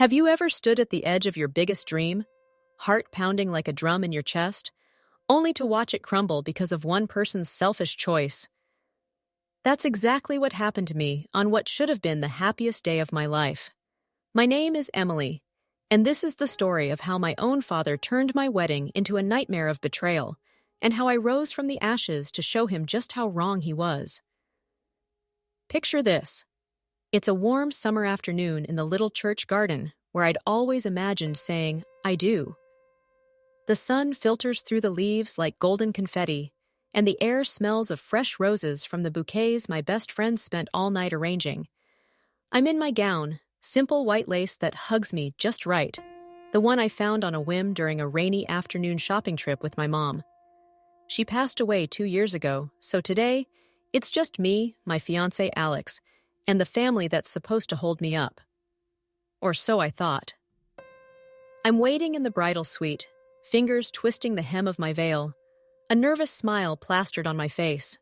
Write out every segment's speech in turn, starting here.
Have you ever stood at the edge of your biggest dream, heart pounding like a drum in your chest, only to watch it crumble because of one person's selfish choice? That's exactly what happened to me on what should have been the happiest day of my life. My name is Emily, and this is the story of how my own father turned my wedding into a nightmare of betrayal, and how I rose from the ashes to show him just how wrong he was. Picture this. It's a warm summer afternoon in the little church garden where I'd always imagined saying, "I do." The sun filters through the leaves like golden confetti, and the air smells of fresh roses from the bouquets my best friends spent all night arranging. I'm in my gown, simple white lace that hugs me just right, the one I found on a whim during a rainy afternoon shopping trip with my mom. She passed away 2 years ago, so today, it's just me, my fiancé Alex, and the family that's supposed to hold me up. Or so I thought. I'm waiting in the bridal suite, fingers twisting the hem of my veil, a nervous smile plastered on my face.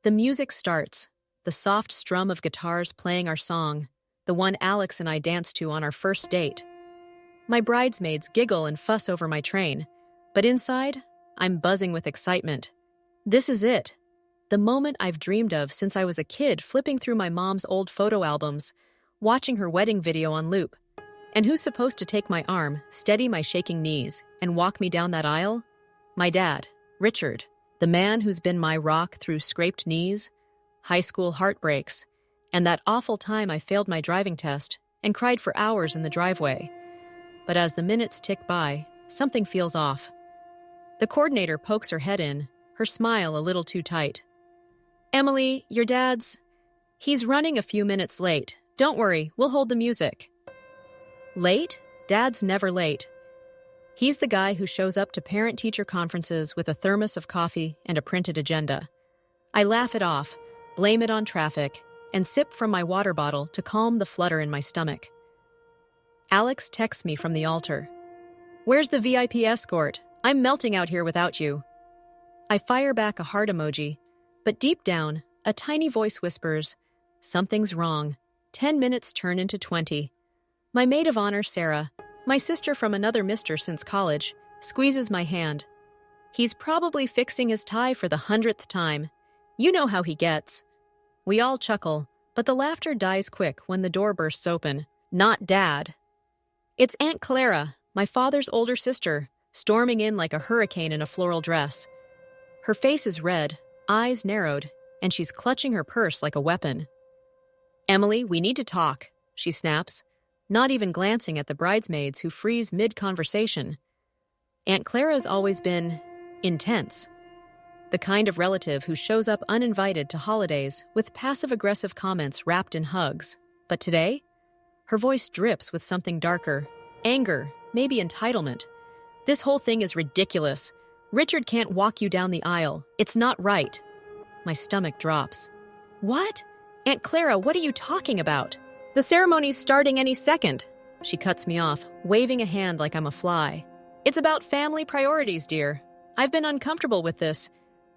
The music starts, the soft strum of guitars playing our song, the one Alex and I danced to on our first date. My bridesmaids giggle and fuss over my train, but inside, I'm buzzing with excitement. This is it. The moment I've dreamed of since I was a kid flipping through my mom's old photo albums, watching her wedding video on loop. And who's supposed to take my arm, steady my shaking knees, and walk me down that aisle? My dad, Richard, the man who's been my rock through scraped knees, high school heartbreaks, and that awful time I failed my driving test and cried for hours in the driveway. But as the minutes tick by, something feels off. The coordinator pokes her head in, her smile a little too tight. "Emily, your dad's... He's running a few minutes late. Don't worry, we'll hold the music." Late? Dad's never late. He's the guy who shows up to parent-teacher conferences with a thermos of coffee and a printed agenda. I laugh it off, blame it on traffic, and sip from my water bottle to calm the flutter in my stomach. Alex texts me from the altar. "Where's the VIP escort? I'm melting out here without you." I fire back a heart emoji, but deep down, a tiny voice whispers, "Something's wrong." 10 minutes turn into 20. My maid of honor, Sarah, my sister from another mister since college, squeezes my hand. He's probably fixing his tie for the 100th time. You know how he gets. We all chuckle, but the laughter dies quick when the door bursts open. Not Dad. It's Aunt Clara, my father's older sister, storming in like a hurricane in a floral dress. Her face is red, eyes narrowed, and she's clutching her purse like a weapon. "Emily, we need to talk," she snaps, not even glancing at the bridesmaids who freeze mid-conversation. Aunt Clara's always been intense. The kind of relative who shows up uninvited to holidays with passive-aggressive comments wrapped in hugs. But today, her voice drips with something darker. Anger, maybe entitlement. "This whole thing is ridiculous. Richard can't walk you down the aisle. It's not right." My stomach drops. "What? Aunt Clara, what are you talking about? The ceremony's starting any second." She cuts me off, waving a hand like I'm a fly. "It's about family priorities, dear. I've been uncomfortable with this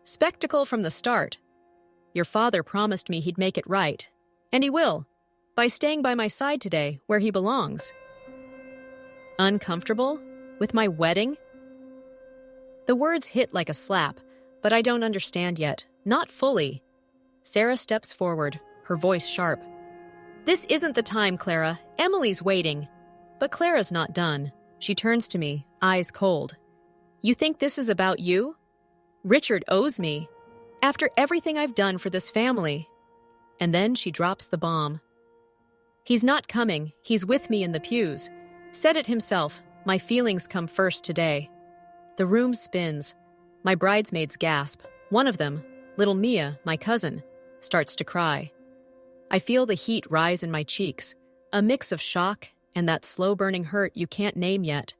spectacle from the start. Your father promised me he'd make it right, and he will, by staying by my side today where he belongs." Uncomfortable? With my wedding? The words hit like a slap, but I don't understand yet. Not fully. Sarah steps forward, her voice sharp. "This isn't the time, Clara. Emily's waiting." But Clara's not done. She turns to me, eyes cold. "You think this is about you? Richard owes me. After everything I've done for this family." And then she drops the bomb. "He's not coming. He's with me in the pews. Said it himself. My feelings come first today." The room spins. My bridesmaids gasp. One of them, little Mia, my cousin, starts to cry. I feel the heat rise in my cheeks, a mix of shock and that slow-burning hurt you can't name yet.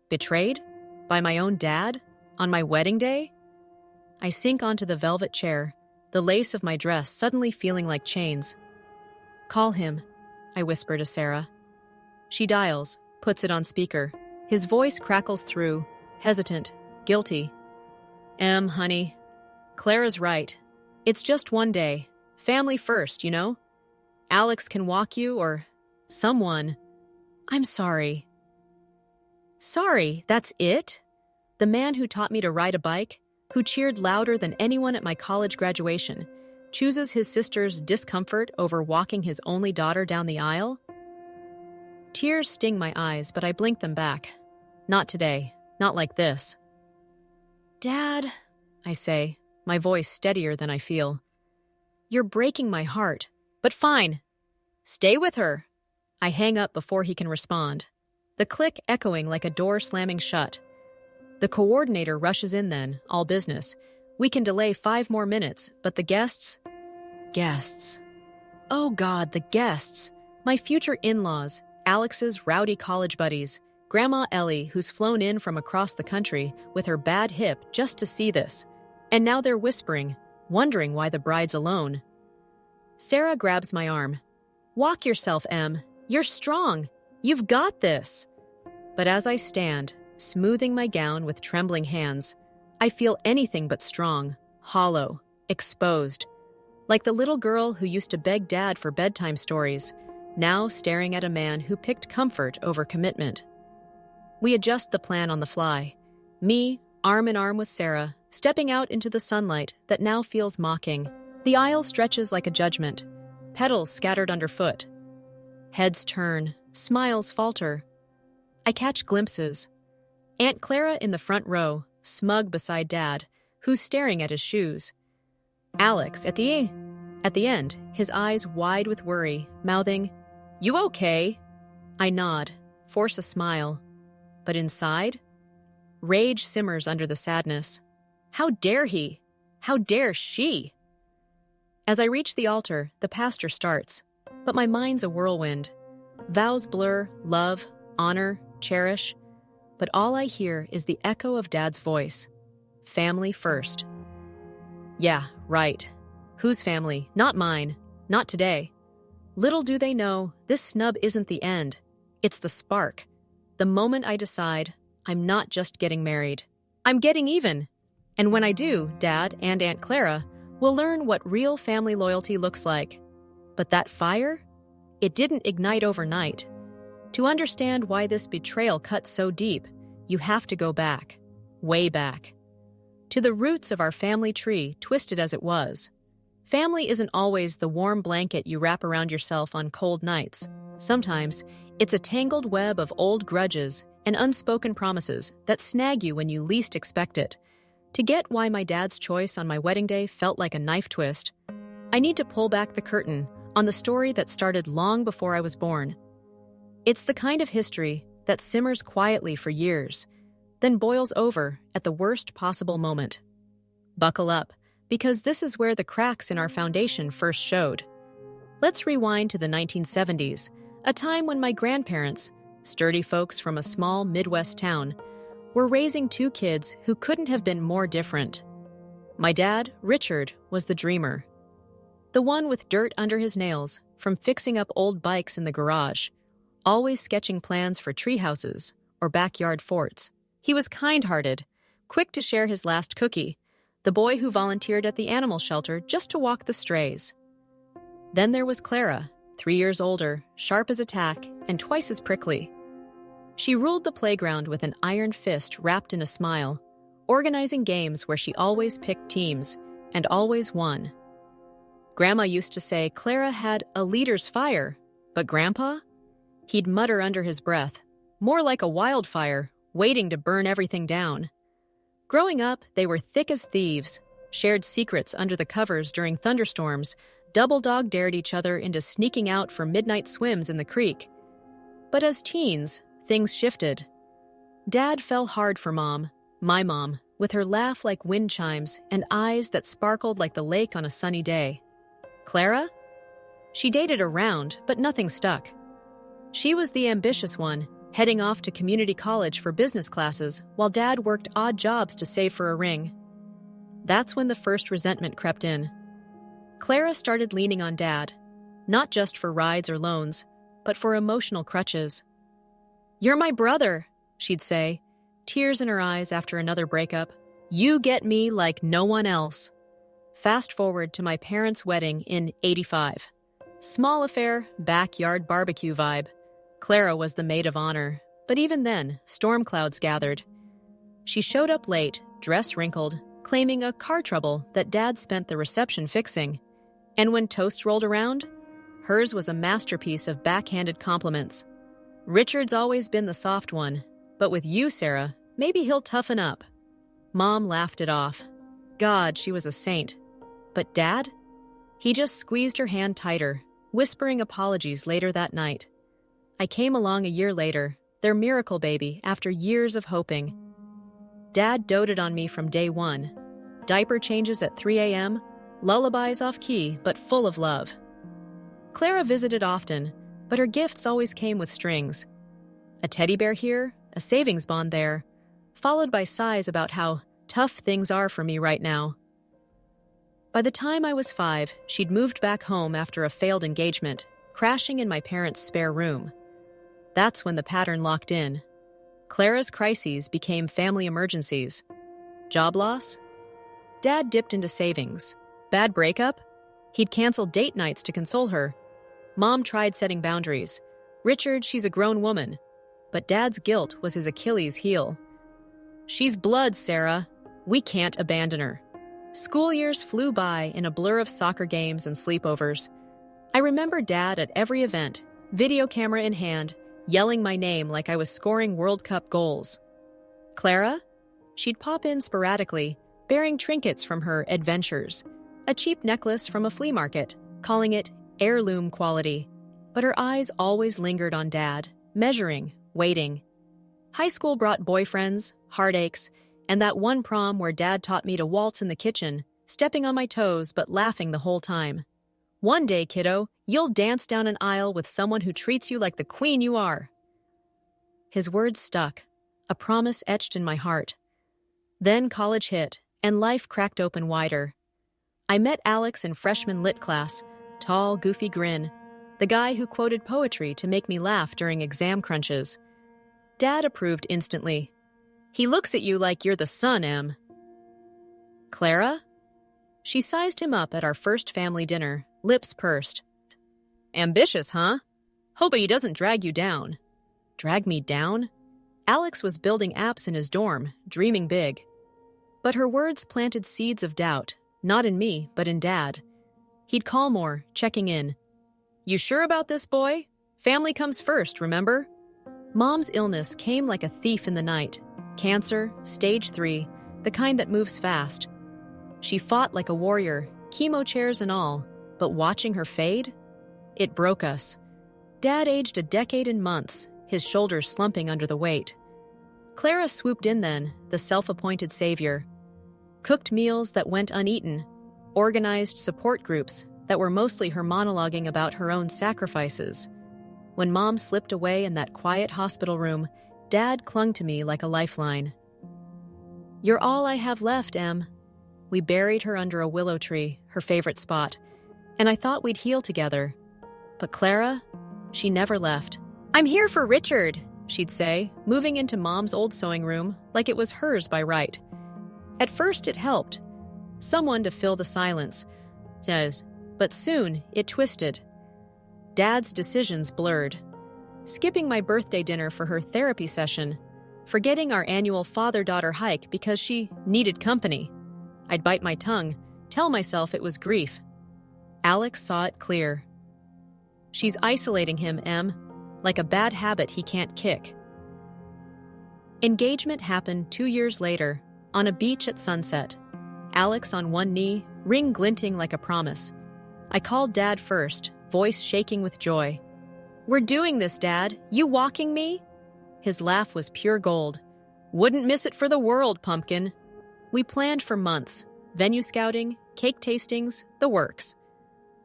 Betrayed? By my own dad? On my wedding day? I sink onto the velvet chair, the lace of my dress suddenly feeling like chains. "Call him," I whisper to Sarah. She dials, puts it on speaker. His voice crackles through, hesitant, guilty. Honey, Clara's right. It's just one day. Family first, you know? Alex can walk you, or someone, I'm sorry. Sorry, that's it? The man who taught me to ride a bike, who cheered louder than anyone at my college graduation, chooses his sister's discomfort over walking his only daughter down the aisle? Tears sting my eyes, but I blink them back. Not today. Not like this. Dad, I say, my voice steadier than I feel. You're breaking my heart, but fine. Stay with her. I hang up before he can respond, the click echoing like a door slamming shut. The coordinator rushes in then, all business. We can delay 5 more minutes, but the guests? Guests. Oh God, the guests. My future in-laws, Alex's rowdy college buddies, Grandma Ellie, who's flown in from across the country with her bad hip just to see this. And now they're whispering, wondering why the bride's alone. Sarah grabs my arm. Walk yourself, Em. You're strong. You've got this. But as I stand, smoothing my gown with trembling hands, I feel anything but strong, hollow, exposed. Like the little girl who used to beg Dad for bedtime stories, now staring at a man who picked comfort over commitment. We adjust the plan on the fly. Me, arm in arm with Sarah, stepping out into the sunlight that now feels mocking. The aisle stretches like a judgment, petals scattered underfoot. Heads turn, smiles falter. I catch glimpses. Aunt Clara in the front row, smug beside Dad, who's staring at his shoes. Alex at the end, his eyes wide with worry, mouthing, "You okay?" I nod, force a smile. But inside, rage simmers under the sadness. How dare he? How dare she? As I reach the altar, the pastor starts, but my mind's a whirlwind. Vows blur, love, honor, cherish, but all I hear is the echo of Dad's voice. Family first. Yeah, right. Whose family? Not mine. Not today. Little do they know, this snub isn't the end. It's the spark. The moment I decide, I'm not just getting married. I'm getting even. And when I do, Dad and Aunt Clara will learn what real family loyalty looks like. But that fire? It didn't ignite overnight. To understand why this betrayal cut so deep, you have to go back. Way back. To the roots of our family tree, twisted as it was. Family isn't always the warm blanket you wrap around yourself on cold nights. Sometimes, it's a tangled web of old grudges and unspoken promises that snag you when you least expect it. To get why my dad's choice on my wedding day felt like a knife twist, I need to pull back the curtain on the story that started long before I was born. It's the kind of history that simmers quietly for years, then boils over at the worst possible moment. Buckle up, because this is where the cracks in our foundation first showed. Let's rewind to the 1970s, a time when my grandparents, sturdy folks from a small Midwest town, were raising 2 kids who couldn't have been more different. My dad, Richard, was the dreamer. The one with dirt under his nails from fixing up old bikes in the garage, always sketching plans for tree houses or backyard forts. He was kind-hearted, quick to share his last cookie, the boy who volunteered at the animal shelter just to walk the strays. Then there was Clara, 3 years older, sharp as a tack, and twice as prickly. She ruled the playground with an iron fist wrapped in a smile, organizing games where she always picked teams and always won. Grandma used to say Clara had a leader's fire, but Grandpa? He'd mutter under his breath, more like a wildfire, waiting to burn everything down. Growing up, they were thick as thieves, shared secrets under the covers during thunderstorms, double-dog dared each other into sneaking out for midnight swims in the creek. But as teens, things shifted. Dad fell hard for Mom, my mom, with her laugh like wind chimes and eyes that sparkled like the lake on a sunny day. Clara? She dated around, but nothing stuck. She was the ambitious one, heading off to community college for business classes while Dad worked odd jobs to save for a ring. That's when the first resentment crept in. Clara started leaning on Dad, not just for rides or loans, but for emotional crutches. "You're my brother," she'd say, tears in her eyes after another breakup. "You get me like no one else." Fast forward to my parents' wedding in '85. Small affair, backyard barbecue vibe. Clara was the maid of honor, but even then, storm clouds gathered. She showed up late, dress wrinkled, claiming a car trouble that Dad spent the reception fixing. And when toast rolled around, hers was a masterpiece of backhanded compliments. Richard's always been the soft one, but with you, Sarah, maybe he'll toughen up. Mom laughed it off. God, she was a saint. But Dad? He just squeezed her hand tighter, whispering apologies later that night. I came along a year later, their miracle baby, after years of hoping. Dad doted on me from day one. Diaper changes at 3 a.m., lullabies off-key but full of love. Clara visited often, but her gifts always came with strings. A teddy bear here, a savings bond there, followed by sighs about how tough things are for me right now. By the time I was 5, she'd moved back home after a failed engagement, crashing in my parents' spare room. That's when the pattern locked in. Clara's crises became family emergencies. Job loss? Dad dipped into savings. Bad breakup? He'd canceled date nights to console her. Mom tried setting boundaries. Richard, she's a grown woman. But Dad's guilt was his Achilles heel. She's blood, Sarah. We can't abandon her. School years flew by in a blur of soccer games and sleepovers. I remember Dad at every event, video camera in hand, yelling my name like I was scoring World Cup goals. Clara? She'd pop in sporadically, bearing trinkets from her adventures. A cheap necklace from a flea market, calling it heirloom quality. But her eyes always lingered on Dad, measuring, waiting. High school brought boyfriends, heartaches, and that one prom where Dad taught me to waltz in the kitchen, stepping on my toes but laughing the whole time. One day, kiddo, you'll dance down an aisle with someone who treats you like the queen you are. His words stuck, a promise etched in my heart. Then college hit, and life cracked open wider. I met Alex in freshman lit class, tall, goofy grin, the guy who quoted poetry to make me laugh during exam crunches. Dad approved instantly. He looks at you like you're the sun, Em. Clara? She sized him up at our first family dinner, lips pursed. Ambitious, huh? Hope he doesn't drag you down. Drag me down? Alex was building apps in his dorm, dreaming big. But her words planted seeds of doubt, not in me, but in Dad. He'd call more, checking in. You sure about this, boy? Family comes first, remember? Mom's illness came like a thief in the night. Cancer, stage 3, the kind that moves fast. She fought like a warrior, chemo chairs and all, but watching her fade? It broke us. Dad aged a decade in months, his shoulders slumping under the weight. Clara swooped in then, the self-appointed savior. Cooked meals that went uneaten, organized support groups that were mostly her monologuing about her own sacrifices. When Mom slipped away in that quiet hospital room, Dad clung to me like a lifeline. You're all I have left, Em. We buried her under a willow tree, her favorite spot, and I thought we'd heal together. But Clara, she never left. I'm here for Richard, she'd say, moving into Mom's old sewing room like it was hers by right. At first it helped. Someone to fill the silence, but soon it twisted. Dad's decisions blurred. Skipping my birthday dinner for her therapy session, forgetting our annual father-daughter hike because she needed company. I'd bite my tongue, tell myself it was grief. Alex saw it clear. She's isolating him, Em, like a bad habit he can't kick. Engagement happened 2 years later, on a beach at sunset. Alex on one knee, ring glinting like a promise. I called Dad first, voice shaking with joy. We're doing this, Dad. You walking me? His laugh was pure gold. Wouldn't miss it for the world, pumpkin. We planned for months. Venue scouting, cake tastings, the works.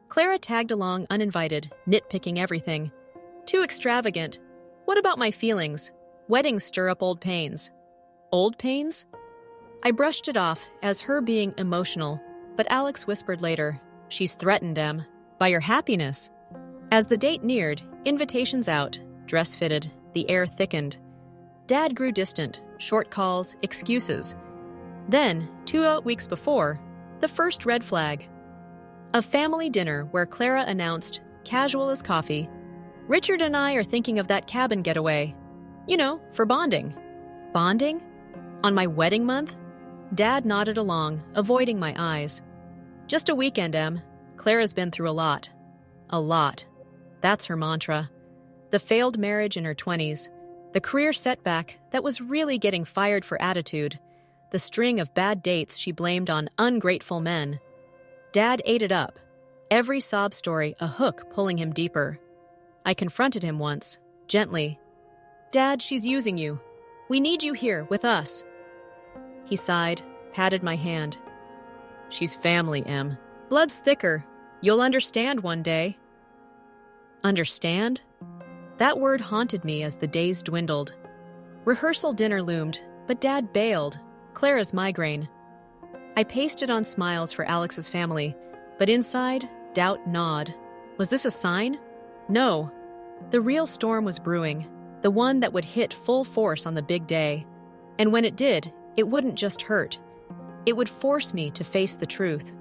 Clara tagged along uninvited, nitpicking everything. Too extravagant. What about my feelings? Weddings stir up old pains. Old pains? I brushed it off as her being emotional, but Alex whispered later, she's threatened, Em, by your happiness. As the date neared, invitations out, dress fitted, the air thickened. Dad grew distant, short calls, excuses. Then, 2 weeks before, the first red flag. A family dinner where Clara announced, casual as coffee, Richard and I are thinking of that cabin getaway. You know, for bonding. Bonding? On my wedding month? Dad nodded along, avoiding my eyes. Just a weekend, Em. Clara's been through a lot. A lot. That's her mantra. The failed marriage in her 20s, the career setback that was really getting fired for attitude, the string of bad dates she blamed on ungrateful men. Dad ate it up, every sob story a hook pulling him deeper. I confronted him once, gently. Dad, she's using you. We need you here, with us. He sighed, patted my hand. She's family, Em. Blood's thicker. You'll understand one day. Understand? That word haunted me as the days dwindled. Rehearsal dinner loomed, but Dad bailed, Clara's migraine. I pasted on smiles for Alex's family, but inside, doubt gnawed. Was this a sign? No. The real storm was brewing, the one that would hit full force on the big day. And when it did, it wouldn't just hurt. It would force me to face the truth.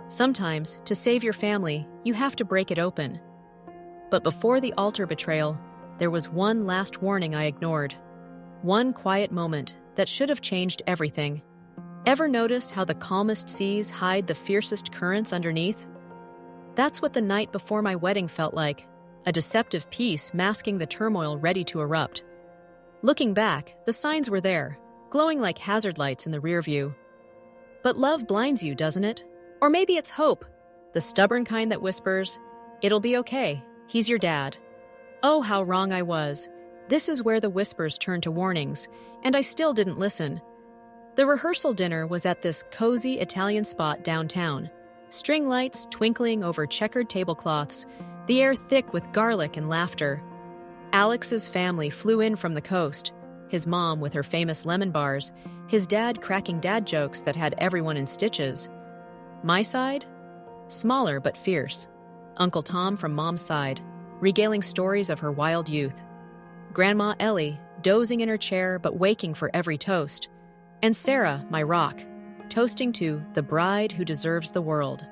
Sometimes, to save your family, you have to break it open. But before the altar betrayal, there was one last warning I ignored. One quiet moment that should have changed everything. Ever notice how the calmest seas hide the fiercest currents underneath? That's what the night before my wedding felt like, a deceptive peace masking the turmoil ready to erupt. Looking back, the signs were there, glowing like hazard lights in the rear view. But love blinds you, doesn't it? Or maybe it's hope, the stubborn kind that whispers, "It'll be okay. He's your dad." Oh, how wrong I was. This is where the whispers turned to warnings, and I still didn't listen. The rehearsal dinner was at this cozy Italian spot downtown. String lights twinkling over checkered tablecloths, the air thick with garlic and laughter. Alex's family flew in from the coast, his mom with her famous lemon bars, his dad cracking dad jokes that had everyone in stitches. My side? Smaller but fierce. Uncle Tom from Mom's side, regaling stories of her wild youth. Grandma Ellie, dozing in her chair but waking for every toast. And Sarah, my rock, toasting to the bride who deserves the world.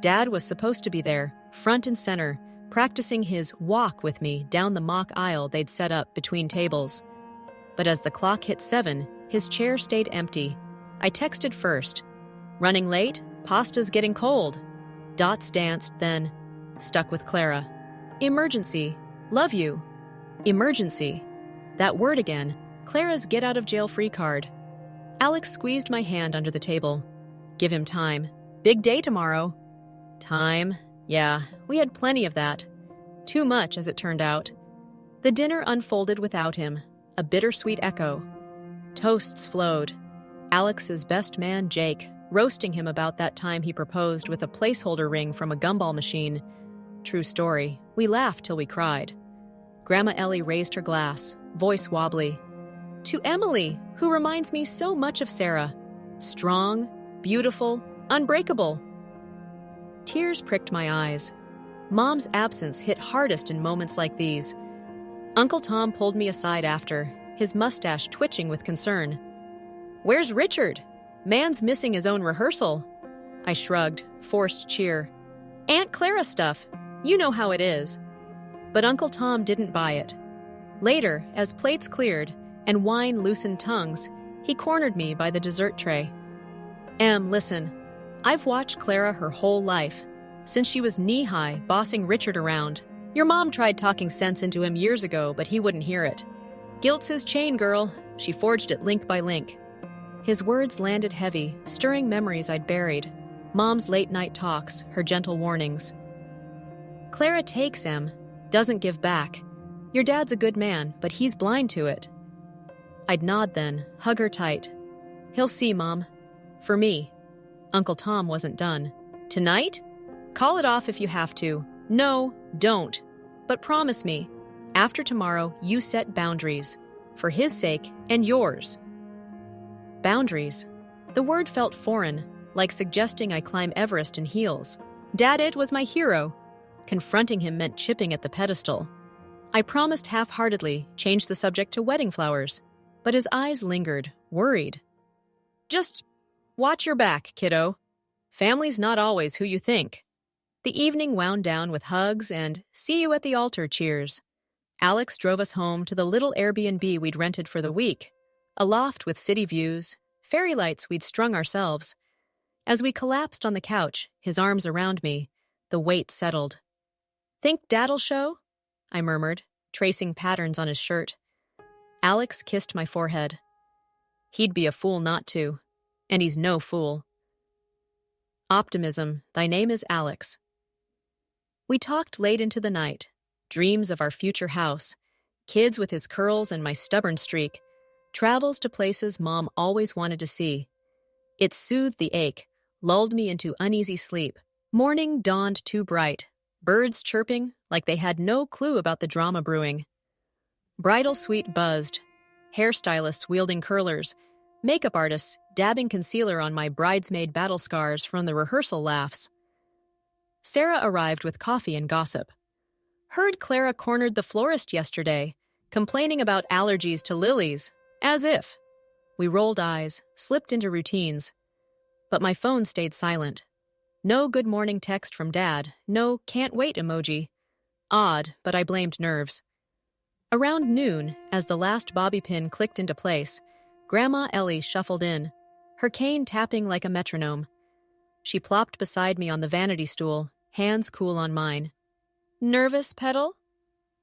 Dad was supposed to be there, front and center, practicing his walk with me down the mock aisle they'd set up between tables. But as the clock hit 7, his chair stayed empty. I texted first. Running late? Pasta's getting cold. Dots danced, then stuck with Clara. Emergency. Love you. Emergency. That word again. Clara's get-out-of-jail-free card. Alex squeezed my hand under the table. Give him time. Big day tomorrow. Time. Yeah, we had plenty of that. Too much, as it turned out. The dinner unfolded without him, a bittersweet echo. Toasts flowed. Alex's best man, Jake, roasting him about that time he proposed with a placeholder ring from a gumball machine. True story. We laughed till we cried. Grandma Ellie raised her glass, voice wobbly. To Emily, who reminds me so much of Sarah. Strong, beautiful, unbreakable. Tears pricked my eyes. Mom's absence hit hardest in moments like these. Uncle Tom pulled me aside after, his mustache twitching with concern. Where's Richard? Man's missing his own rehearsal. I shrugged, forced cheer. Aunt Clara stuff. You know how it is. But Uncle Tom didn't buy it. Later, as plates cleared and wine loosened tongues, he cornered me by the dessert tray. Em, listen. I've watched Clara her whole life, since she was knee-high, bossing Richard around. Your mom tried talking sense into him years ago, but he wouldn't hear it. Guilt's his chain, girl. She forged it link by link. His words landed heavy, stirring memories I'd buried. Mom's late-night talks, her gentle warnings. Clara takes Em, doesn't give back. Your dad's a good man, but he's blind to it. I'd nod then, hug her tight. He'll see, Mom. For me. Uncle Tom wasn't done. Tonight? Call it off if you have to. No, don't. But promise me, after tomorrow, you set boundaries. For his sake and yours. Boundaries. The word felt foreign, like suggesting I climb Everest in heels. Dad was my hero. Confronting him meant chipping at the pedestal. I promised half-heartedly, changed the subject to wedding flowers. But his eyes lingered, worried. Just watch your back, kiddo. Family's not always who you think. The evening wound down with hugs and "see you at the altar" cheers. Alex drove us home to the little Airbnb we'd rented for the week, a loft with city views, fairy lights we'd strung ourselves. As we collapsed on the couch, his arms around me, the weight settled. "Think Dad'll show?" I murmured, tracing patterns on his shirt. Alex kissed my forehead. He'd be a fool not to, and he's no fool. Optimism, thy name is Alex. We talked late into the night, dreams of our future house, kids with his curls and my stubborn streak, travels to places Mom always wanted to see. It soothed the ache, lulled me into uneasy sleep. Morning dawned too bright, birds chirping like they had no clue about the drama brewing. Bridal suite buzzed, hairstylists wielding curlers, makeup artists dabbing concealer on my bridesmaid battle scars from the rehearsal laughs. Sarah arrived with coffee and gossip. "Heard Clara cornered the florist yesterday, complaining about allergies to lilies, as if." We rolled eyes, slipped into routines. But my phone stayed silent. No good morning text from Dad, no can't wait emoji. Odd, but I blamed nerves. Around noon, as the last bobby pin clicked into place, Grandma Ellie shuffled in, her cane tapping like a metronome. She plopped beside me on the vanity stool, hands cool on mine. "Nervous, Petal?"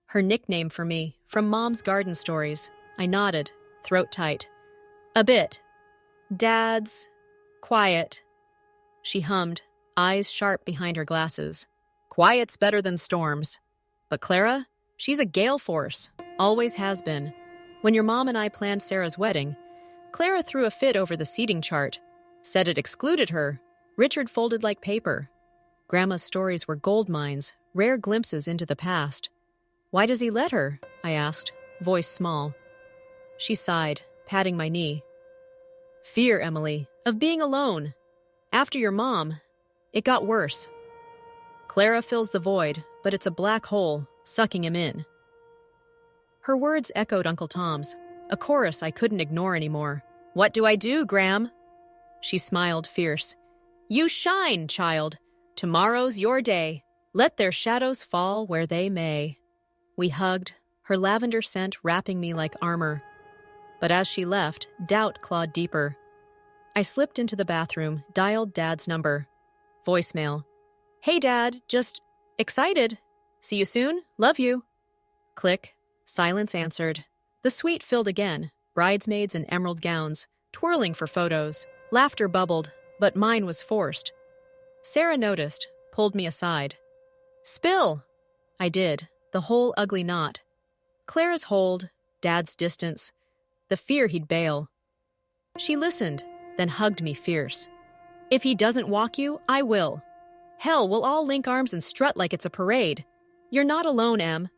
Her nickname for me, from Mom's garden stories. I nodded, throat tight. "A bit. Dad's quiet." She hummed, eyes sharp behind her glasses. "Quiet's better than storms. But Clara, she's a gale force, always has been. When your mom and I planned Sarah's wedding, Clara threw a fit over the seating chart, said it excluded her. Richard folded like paper. Grandma's stories were gold mines, rare glimpses into the past. "Why does he let her?" I asked, voice small. She sighed, patting my knee. "Fear, Emily, of being alone. After your mom, it got worse. Clara fills the void, but it's a black hole, sucking him in." Her words echoed Uncle Tom's, a chorus I couldn't ignore anymore. "What do I do, Gram?" She smiled fierce. "You shine, child. Tomorrow's your day. Let their shadows fall where they may." We hugged, her lavender scent wrapping me like armor. But as she left, doubt clawed deeper. I slipped into the bathroom, dialed Dad's number. Voicemail. "Hey, Dad, just excited. See you soon. Love you." Click. Silence answered. The suite filled again, bridesmaids in emerald gowns, twirling for photos. Laughter bubbled, but mine was forced. Sarah noticed, pulled me aside. "Spill!" I did, the whole ugly knot. Clara's hold, Dad's distance, the fear he'd bail. She listened, then hugged me fierce. "If he doesn't walk you, I will. Hell, we'll all link arms and strut like it's a parade. You're not alone, Em."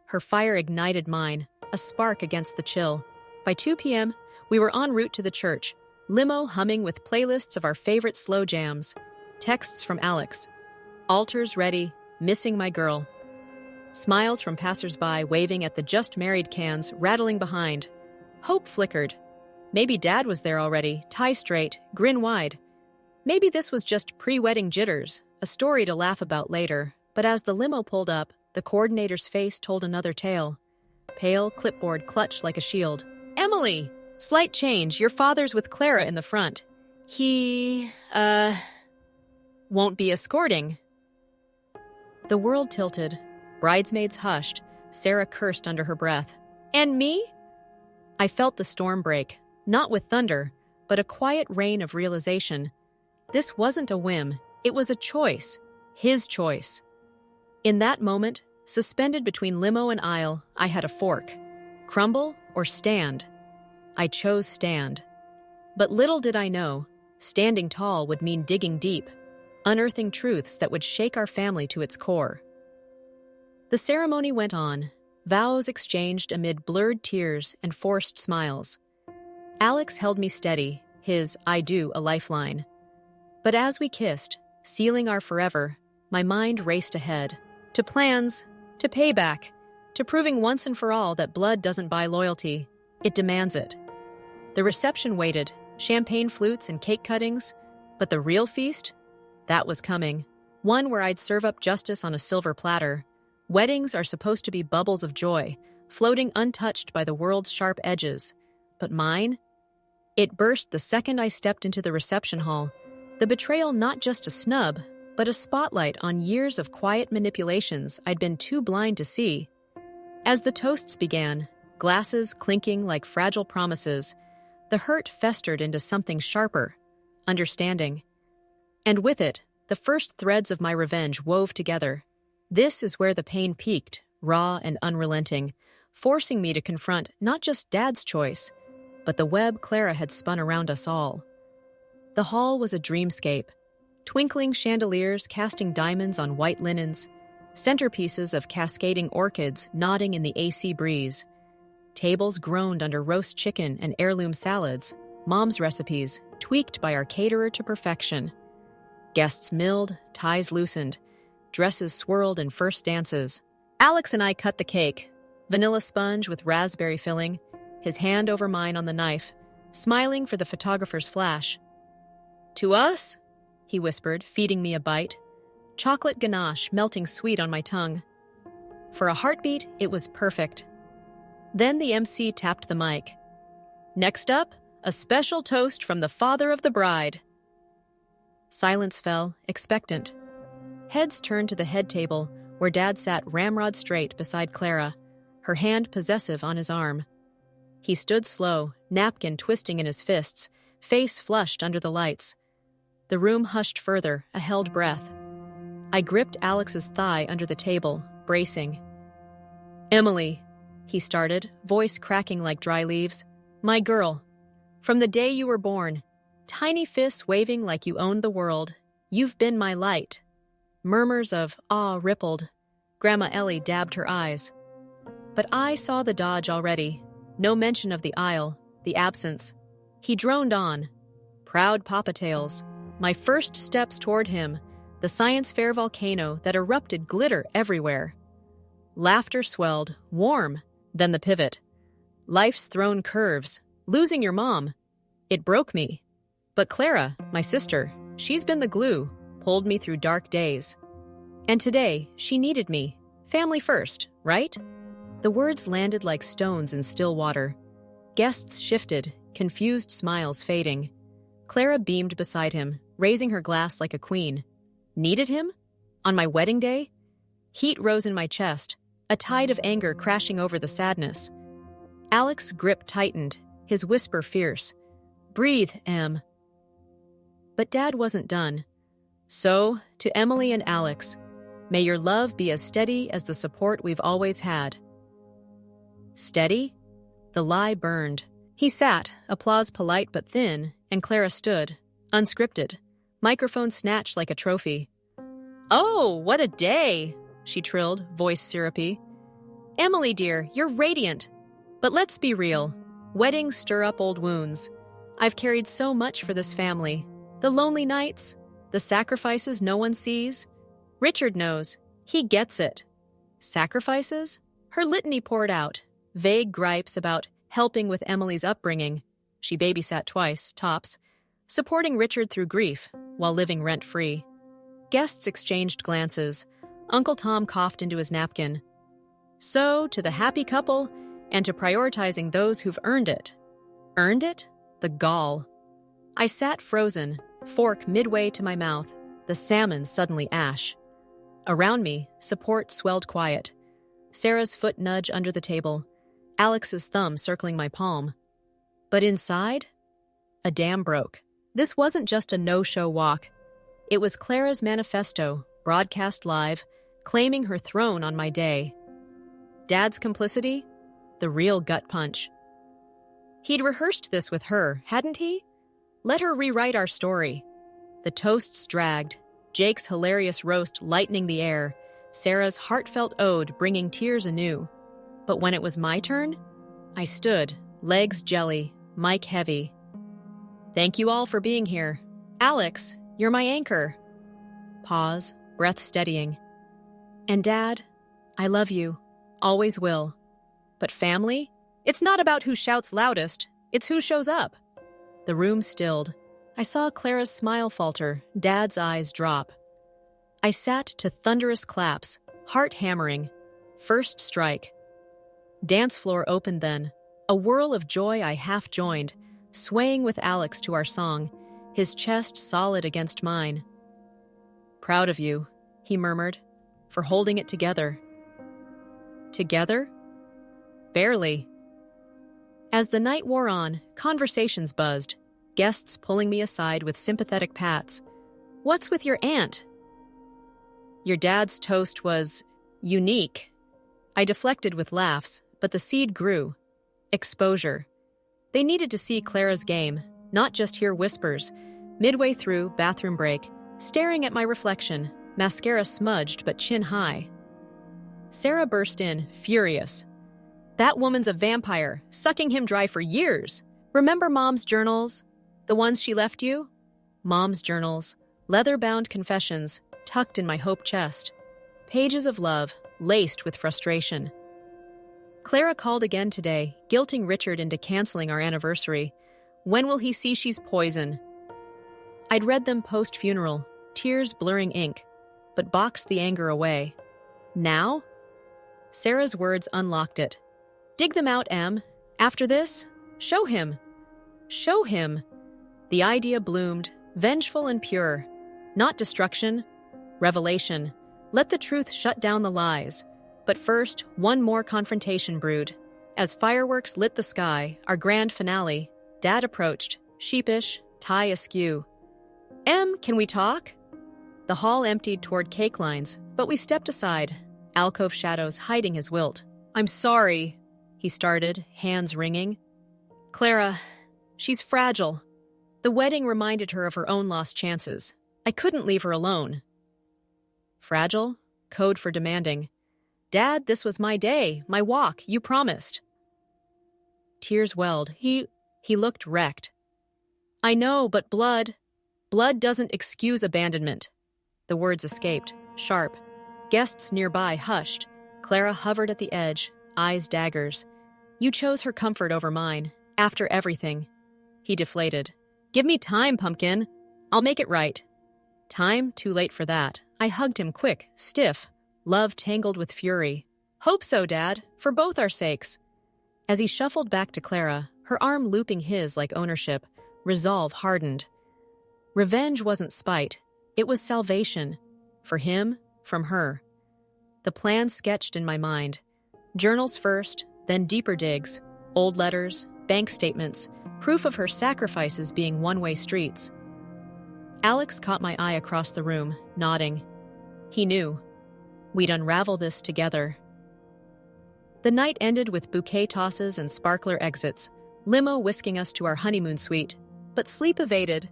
Her fire ignited mine, a spark against the chill. By 2 p.m., we were en route to the church, limo humming with playlists of our favorite slow jams. Texts from Alex. Altars ready, missing my girl. Smiles from passersby waving at the just-married cans rattling behind. Hope flickered. Maybe Dad was there already, tie straight, grin wide. Maybe this was just pre-wedding jitters, a story to laugh about later. But as the limo pulled up, the coordinator's face told another tale. Pale, clipboard clutched like a shield. "Emily! Slight change, your father's with Clara in the front. He, won't be escorting." The world tilted. Bridesmaids hushed. Sarah cursed under her breath. "And me?" I felt the storm break, not with thunder, but a quiet rain of realization. This wasn't a whim. It was a choice. His choice. In that moment, suspended between limo and aisle, I had a fork. Crumble or stand? I chose stand. But little did I know, standing tall would mean digging deep, unearthing truths that would shake our family to its core. The ceremony went on, vows exchanged amid blurred tears and forced smiles. Alex held me steady, his "I do" a lifeline. But as we kissed, sealing our forever, my mind raced ahead. To plans, to payback, to proving once and for all that blood doesn't buy loyalty. It demands it. The reception waited, champagne flutes and cake cuttings, but the real feast? That was coming. one where I'd serve up justice on a silver platter. Weddings are supposed to be bubbles of joy, floating untouched by the world's sharp edges. But mine? It burst the second I stepped into the reception hall. The betrayal not just a snub, but a spotlight on years of quiet manipulations I'd been too blind to see. As the toasts began, glasses clinking like fragile promises, the hurt festered into something sharper, understanding. And with it, the first threads of my revenge wove together. This is where the pain peaked, raw and unrelenting, forcing me to confront not just Dad's choice, but the web Clara had spun around us all. The hall was a dreamscape, twinkling chandeliers casting diamonds on white linens, centerpieces of cascading orchids nodding in the AC breeze. Tables groaned under roast chicken and heirloom salads, Mom's recipes, tweaked by our caterer to perfection. Guests milled, ties loosened, dresses swirled in first dances. Alex and I cut the cake, vanilla sponge with raspberry filling, his hand over mine on the knife, smiling for the photographer's flash. "To us?" he whispered, feeding me a bite. Chocolate ganache melting sweet on my tongue. For a heartbeat, it was perfect. Then the MC tapped the mic. "Next up, a special toast from the father of the bride." Silence fell, expectant. Heads turned to the head table, where Dad sat ramrod straight beside Clara, her hand possessive on his arm. He stood slow, napkin twisting in his fists, face flushed under the lights. The room hushed further, a held breath. I gripped Alex's thigh under the table, bracing. "Emily," he started, voice cracking like dry leaves. "My girl. From the day you were born, tiny fists waving like you owned the world, you've been my light." Murmurs of awe rippled. Grandma Ellie dabbed her eyes. But I saw the dodge already. No mention of the aisle, the absence. He droned on. Proud Papa Tales. My first steps toward him, the science fair volcano that erupted glitter everywhere. Laughter swelled, warm, then the pivot. Life's thrown curves, losing your mom. It broke me. But Clara, my sister, she's been the glue, pulled me through dark days. And today, she needed me. Family first, right? The words landed like stones in still water. Guests shifted, confused smiles fading. Clara beamed beside him, raising her glass like a queen. Needed him? On my wedding day? Heat rose in my chest, a tide of anger crashing over the sadness. Alex's grip tightened, his whisper fierce. "Breathe, Em." But Dad wasn't done. So, to Emily and Alex, may your love be as steady as the support we've always had. Steady? The lie burned. He sat, applause polite but thin, and Clara stood, unscripted, microphone snatched like a trophy. "Oh, what a day!" she trilled, voice syrupy. "Emily, dear, you're radiant. But let's be real. Weddings stir up old wounds. I've carried so much for this family. The lonely nights, the sacrifices no one sees. Richard knows. He gets it. Sacrifices?" Her litany poured out, vague gripes about helping with Emily's upbringing. She babysat twice, tops, supporting Richard through grief while living rent-free. Guests exchanged glances. Uncle Tom coughed into his napkin. So, to the happy couple, and to prioritizing those who've earned it. Earned it? The gall. I sat frozen, fork midway to my mouth, the salmon suddenly ash. Around me, support swelled quiet. Sarah's foot nudge under the table, Alex's thumb circling my palm. But inside, a dam broke. This wasn't just a no-show walk. It was Clara's manifesto, broadcast live, claiming her throne on my day. Dad's complicity? The real gut punch. He'd rehearsed this with her, hadn't he? Let her rewrite our story. The toasts dragged, Jake's hilarious roast lightening the air, Sarah's heartfelt ode bringing tears anew. But when it was my turn, I stood, legs jelly, mic heavy. "Thank you all for being here. Alex, you're my anchor." Pause, breath steadying. "And Dad, I love you, always will. But family? It's not about who shouts loudest, it's who shows up." The room stilled. I saw Clara's smile falter, Dad's eyes drop. I sat to thunderous claps, heart hammering. First strike. Dance floor opened then. A whirl of joy I half joined, swaying with Alex to our song, his chest solid against mine. "Proud of you," he murmured, "for holding it together." Together? Barely. As the night wore on, conversations buzzed, guests pulling me aside with sympathetic pats. "What's with your aunt?" "Your dad's toast was unique." I deflected with laughs, but the seed grew. Exposure. They needed to see Clara's game, not just hear whispers. Midway through, bathroom break, staring at my reflection, mascara smudged but chin high. Sarah burst in, furious. "That woman's a vampire, sucking him dry for years. Remember Mom's journals? The ones she left you?" Mom's journals, leather-bound confessions, tucked in my hope chest. Pages of love, laced with frustration. Clara called again today, guilting Richard into canceling our anniversary. When will he see she's poison? I'd read them post-funeral, tears blurring ink, but boxed the anger away. Now? Sarah's words unlocked it. "Dig them out, Em. After this, show him. Show him." The idea bloomed, vengeful and pure. Not destruction, revelation. Let the truth shut down the lies. But first, one more confrontation brewed. As fireworks lit the sky, our grand finale, Dad approached, sheepish, tie askew. "Em, can we talk?" The hall emptied toward cake lines, but we stepped aside, alcove shadows hiding his wilt. "I'm sorry," he started, hands wringing. "Clara, she's fragile." The wedding reminded her of her own lost chances. I couldn't leave her alone. Fragile? Code for demanding. "Dad, this was my day, my walk, you promised." Tears welled. He looked wrecked. "I know, but blood doesn't excuse abandonment." The words escaped, sharp. Guests nearby hushed. Clara hovered at the edge, eyes daggers. "You chose her comfort over mine, after everything." He deflated. "Give me time, pumpkin. I'll make it right." Time? Too late for that. I hugged him quick, stiff. Love tangled with fury. "Hope so, Dad, for both our sakes." As he shuffled back to Clara, her arm looping his like ownership, resolve hardened. Revenge wasn't spite. It was salvation. For him, from her. The plan sketched in my mind. Journals first, then deeper digs. Old letters, bank statements, proof of her sacrifices being one-way streets. Alex caught my eye across the room, nodding. He knew. We'd unravel this together. The night ended with bouquet tosses and sparkler exits, limo whisking us to our honeymoon suite. But sleep evaded.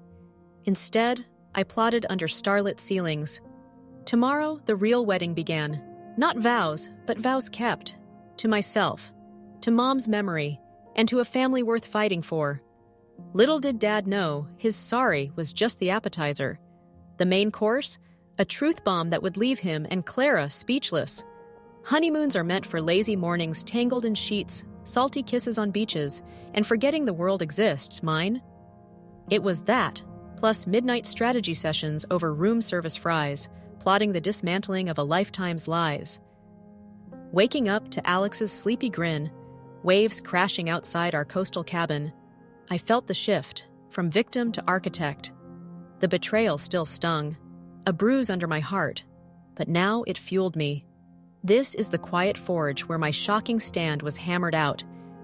Instead, I plotted under starlit ceilings. Tomorrow, the real wedding began. Not vows, but vows kept. To myself, to Mom's memory, and to a family worth fighting for. Little did Dad know, his sorry was just the appetizer. The main course? A truth bomb that would leave him and Clara speechless. Honeymoons are meant for lazy mornings tangled in sheets, salty kisses on beaches, and forgetting the world exists, mine. It was that, plus midnight strategy sessions over room service fries, plotting the dismantling of a lifetime's lies. Waking up to Alex's sleepy grin, waves crashing outside our coastal cabin, I felt the shift, from victim to architect. The betrayal still stung. A bruise under my heart, but now it fueled me. This is the quiet forge where my shocking stand was hammered out,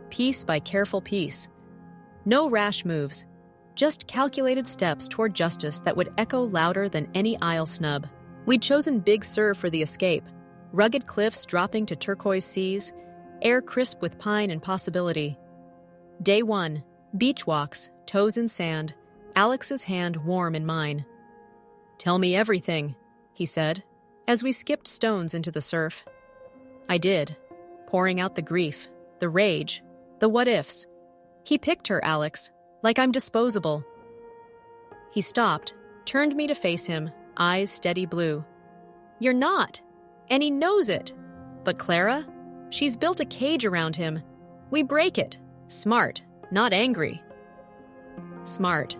piece by careful piece. No rash moves, just calculated steps toward justice that would echo louder than any aisle snub. We'd chosen Big Sur for the escape, rugged cliffs dropping to turquoise seas, air crisp with pine and possibility. Day 1, beach walks, toes in sand, Alex's hand warm in mine. "Tell me everything," he said, as we skipped stones into the surf. I did, pouring out the grief, the rage, the what-ifs. He picked her, Alex, like I'm disposable. He stopped, turned me to face him, eyes steady blue. "You're not, and he knows it. But Clara, she's built a cage around him. We break it, smart, not angry." Smart.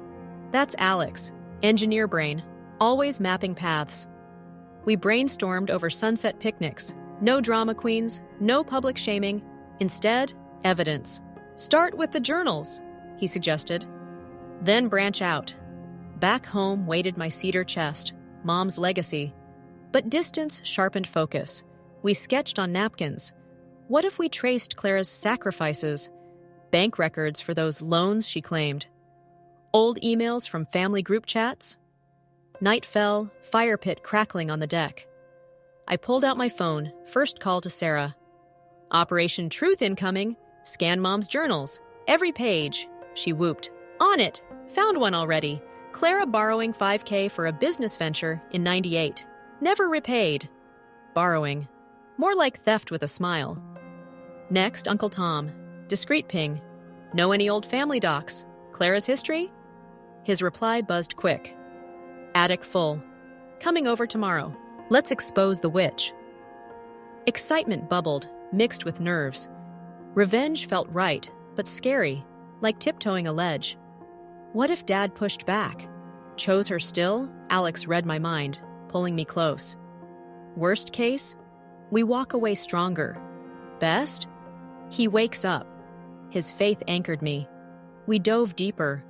That's Alex, engineer brain, always mapping paths. We brainstormed over sunset picnics. No drama queens, no public shaming. Instead, evidence. Start with the journals, he suggested. Then branch out. Back home waited my cedar chest, Mom's legacy. But distance sharpened focus. We sketched on napkins. What if we traced Clara's sacrifices? Bank records for those loans she claimed. Old emails from family group chats? Night fell, fire pit crackling on the deck. I pulled out my phone, first call to Sarah. Operation Truth incoming. Scan Mom's journals. Every page, she whooped. On it. Found one already. Clara borrowing $5,000 for a business venture in '98. Never repaid. Borrowing. More like theft with a smile. Next, Uncle Tom. Discreet ping. Know any old family docs? Clara's history? His reply buzzed quick. Attic full. Coming over tomorrow. Let's expose the witch. Excitement bubbled, mixed with nerves. Revenge felt right, but scary, like tiptoeing a ledge. What if Dad pushed back? Chose her still? Alex read my mind, pulling me close. Worst case? We walk away stronger. Best? He wakes up. His faith anchored me. We dove deeper.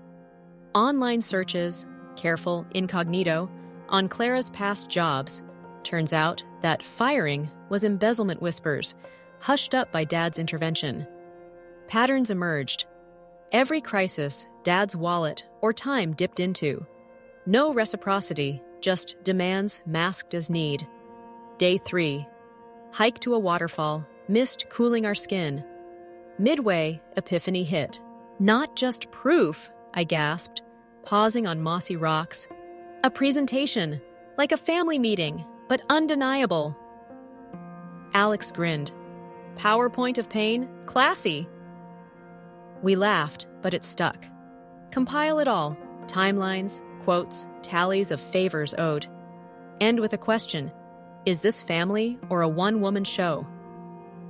Online searches, careful, incognito, on Clara's past jobs. Turns out that firing was embezzlement whispers, hushed up by Dad's intervention. Patterns emerged. Every crisis, Dad's wallet or time dipped into. No reciprocity, just demands masked as need. Day 3. Hike to a waterfall, mist cooling our skin. Midway, epiphany hit. Not just proof, I gasped, pausing on mossy rocks. A presentation, like a family meeting, but undeniable. Alex grinned. PowerPoint of pain? Classy. We laughed, but it stuck. Compile it all. Timelines, quotes, tallies of favors owed. End with a question. Is this family or a one-woman show?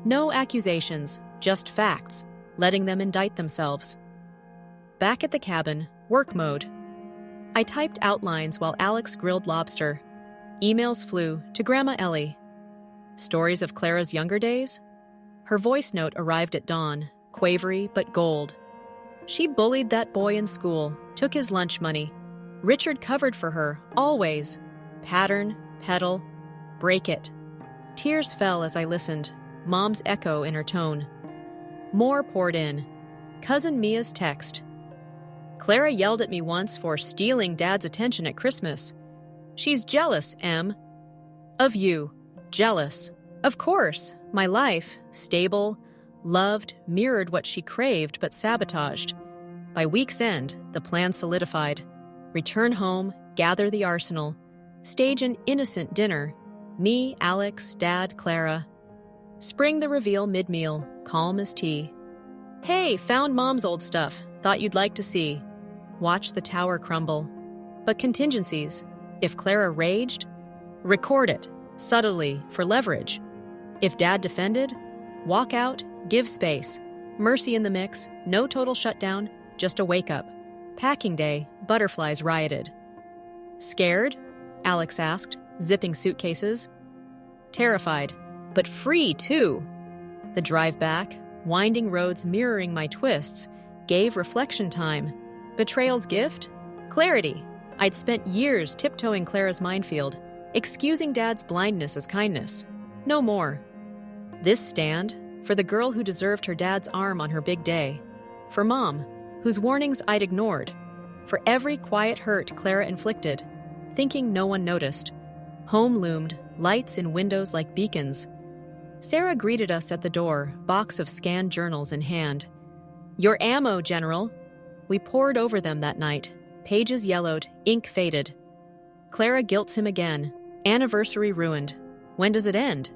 No accusations, just facts, letting them indict themselves. Back at the cabin, work mode. I typed outlines while Alex grilled lobster. Emails flew to Grandma Ellie. Stories of Clara's younger days? Her voice note arrived at dawn, quavery but gold. She bullied that boy in school, took his lunch money. Richard covered for her, always. Pattern, pedal, break it. Tears fell as I listened, Mom's echo in her tone. More poured in. Cousin Mia's text. Clara yelled at me once for stealing Dad's attention at Christmas. She's jealous, Em. Of you. Jealous. Of course, my life, stable, loved, mirrored what she craved but sabotaged. By week's end, the plan solidified. Return home, gather the arsenal, stage an innocent dinner. Me, Alex, Dad, Clara. Spring the reveal mid-meal, calm as tea. Hey, found Mom's old stuff, thought you'd like to see. Watch the tower crumble. But contingencies. If Clara raged, record it, subtly, for leverage. If Dad defended, walk out, give space. Mercy in the mix, no total shutdown, just a wake-up. Packing day, butterflies rioted. Scared? Alex asked, zipping suitcases. Terrified, but free too. The drive back, winding roads mirroring my twists, gave reflection time. Betrayal's gift? Clarity. I'd spent years tiptoeing Clara's minefield, excusing Dad's blindness as kindness. No more. This stand, for the girl who deserved her dad's arm on her big day. For Mom, whose warnings I'd ignored. For every quiet hurt Clara inflicted, thinking no one noticed. Home loomed, lights in windows like beacons. Sarah greeted us at the door, box of scanned journals in hand. Your ammo, General. We pored over them that night. Pages yellowed, ink faded. Clara guilts him again. Anniversary ruined. When does it end?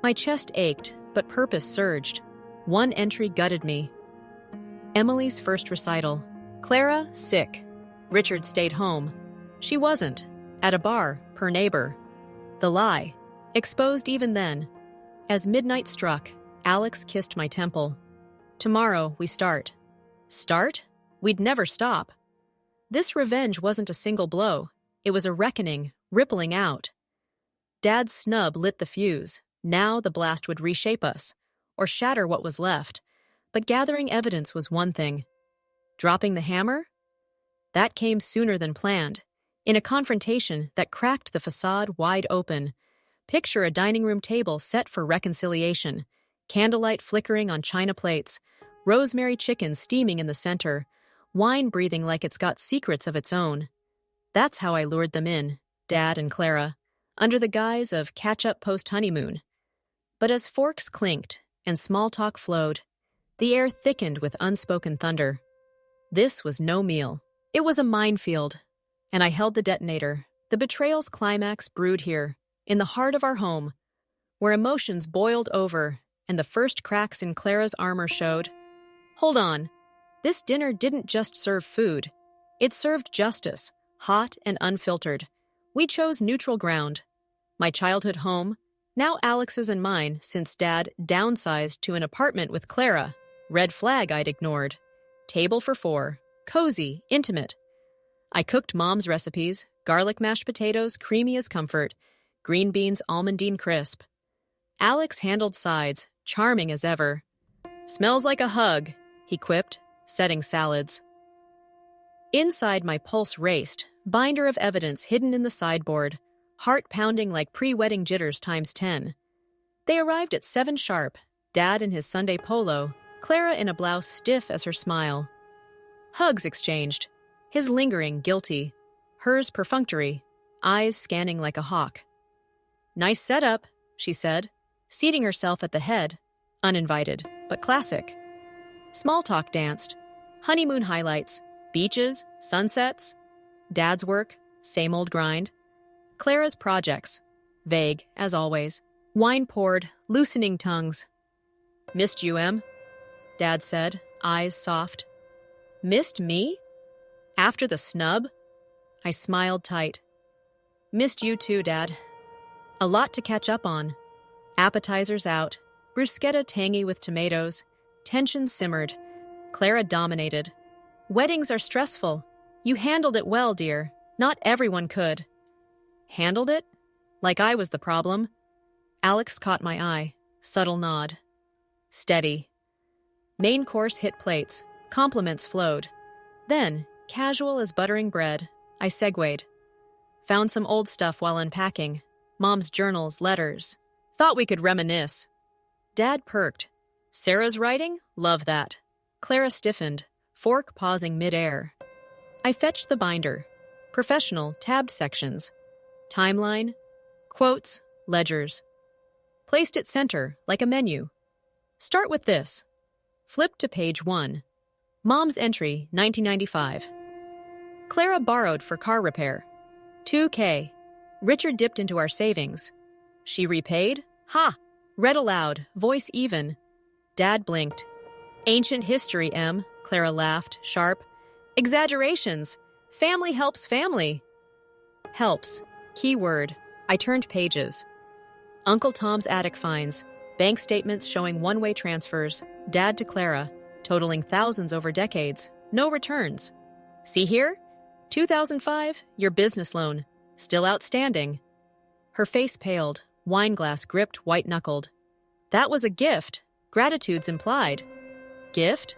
My chest ached, but purpose surged. One entry gutted me. Emily's first recital. Clara, sick. Richard stayed home. She wasn't. At a bar, per neighbor. The lie. Exposed even then. As midnight struck, Alex kissed my temple. Tomorrow, we start. Start? We'd never stop. This revenge wasn't a single blow. It was a reckoning, rippling out. Dad's snub lit the fuse. Now the blast would reshape us, or shatter what was left. But gathering evidence was one thing. Dropping the hammer? That came sooner than planned, in a confrontation that cracked the facade wide open. Picture a dining room table set for reconciliation, candlelight flickering on china plates, rosemary chicken steaming in the center, wine breathing like it's got secrets of its own. That's how I lured them in, Dad and Clara, under the guise of catch-up post-honeymoon. But as forks clinked and small talk flowed, the air thickened with unspoken thunder. This was no meal. It was a minefield, and I held the detonator. The betrayal's climax brewed here, in the heart of our home, where emotions boiled over and the first cracks in Clara's armor showed. Hold on. This dinner didn't just serve food. It served justice, hot and unfiltered. We chose neutral ground. My childhood home, now Alex's and mine since Dad downsized to an apartment with Clara. Red flag I'd ignored. Table for 4. Cozy, intimate. I cooked Mom's recipes, garlic mashed potatoes creamy as comfort, green beans almondine crisp. Alex handled sides, charming as ever. Smells like a hug, he quipped, setting salads. Inside my pulse raced, binder of evidence hidden in the sideboard, heart pounding like pre-wedding jitters times 10. They arrived at 7 sharp, Dad in his Sunday polo, Clara in a blouse stiff as her smile. Hugs exchanged, his lingering, guilty, hers perfunctory, eyes scanning like a hawk. Nice setup, she said, seating herself at the head, uninvited, but classic. Small talk danced, honeymoon highlights, beaches, sunsets. Dad's work, same old grind. Clara's projects, vague, as always. Wine poured, loosening tongues. Missed you, Em, Dad said, eyes soft. Missed me? After the snub? I smiled tight. Missed you too, Dad. A lot to catch up on. Appetizers out, bruschetta tangy with tomatoes, tension simmered. Clara dominated. Weddings are stressful. You handled it well, dear. Not everyone could. Handled it? Like I was the problem. Alex caught my eye. Subtle nod. Steady. Main course hit plates. Compliments flowed. Then, casual as buttering bread, I segued. Found some old stuff while unpacking. Mom's journals, letters. Thought we could reminisce. Dad perked. Sarah's writing? Love that. Clara stiffened, fork pausing mid-air. I fetched the binder. Professional, tabbed sections. Timeline. Quotes, ledgers. Placed it center, like a menu. Start with this. Flip to page 1. Mom's entry, 1995. Clara borrowed for car repair. $2K. Richard dipped into our savings. She repaid? Ha! Read aloud, voice even. Dad blinked. Ancient history, Em, Clara laughed, sharp. Exaggerations. Family helps family. Helps. Key word. I turned pages. Uncle Tom's attic finds. Bank statements showing one-way transfers. Dad to Clara, totaling thousands over decades. No returns. See here? 2005, your business loan. Still outstanding. Her face paled, wine glass gripped white-knuckled. That was a gift. Gratitude's implied. Gift?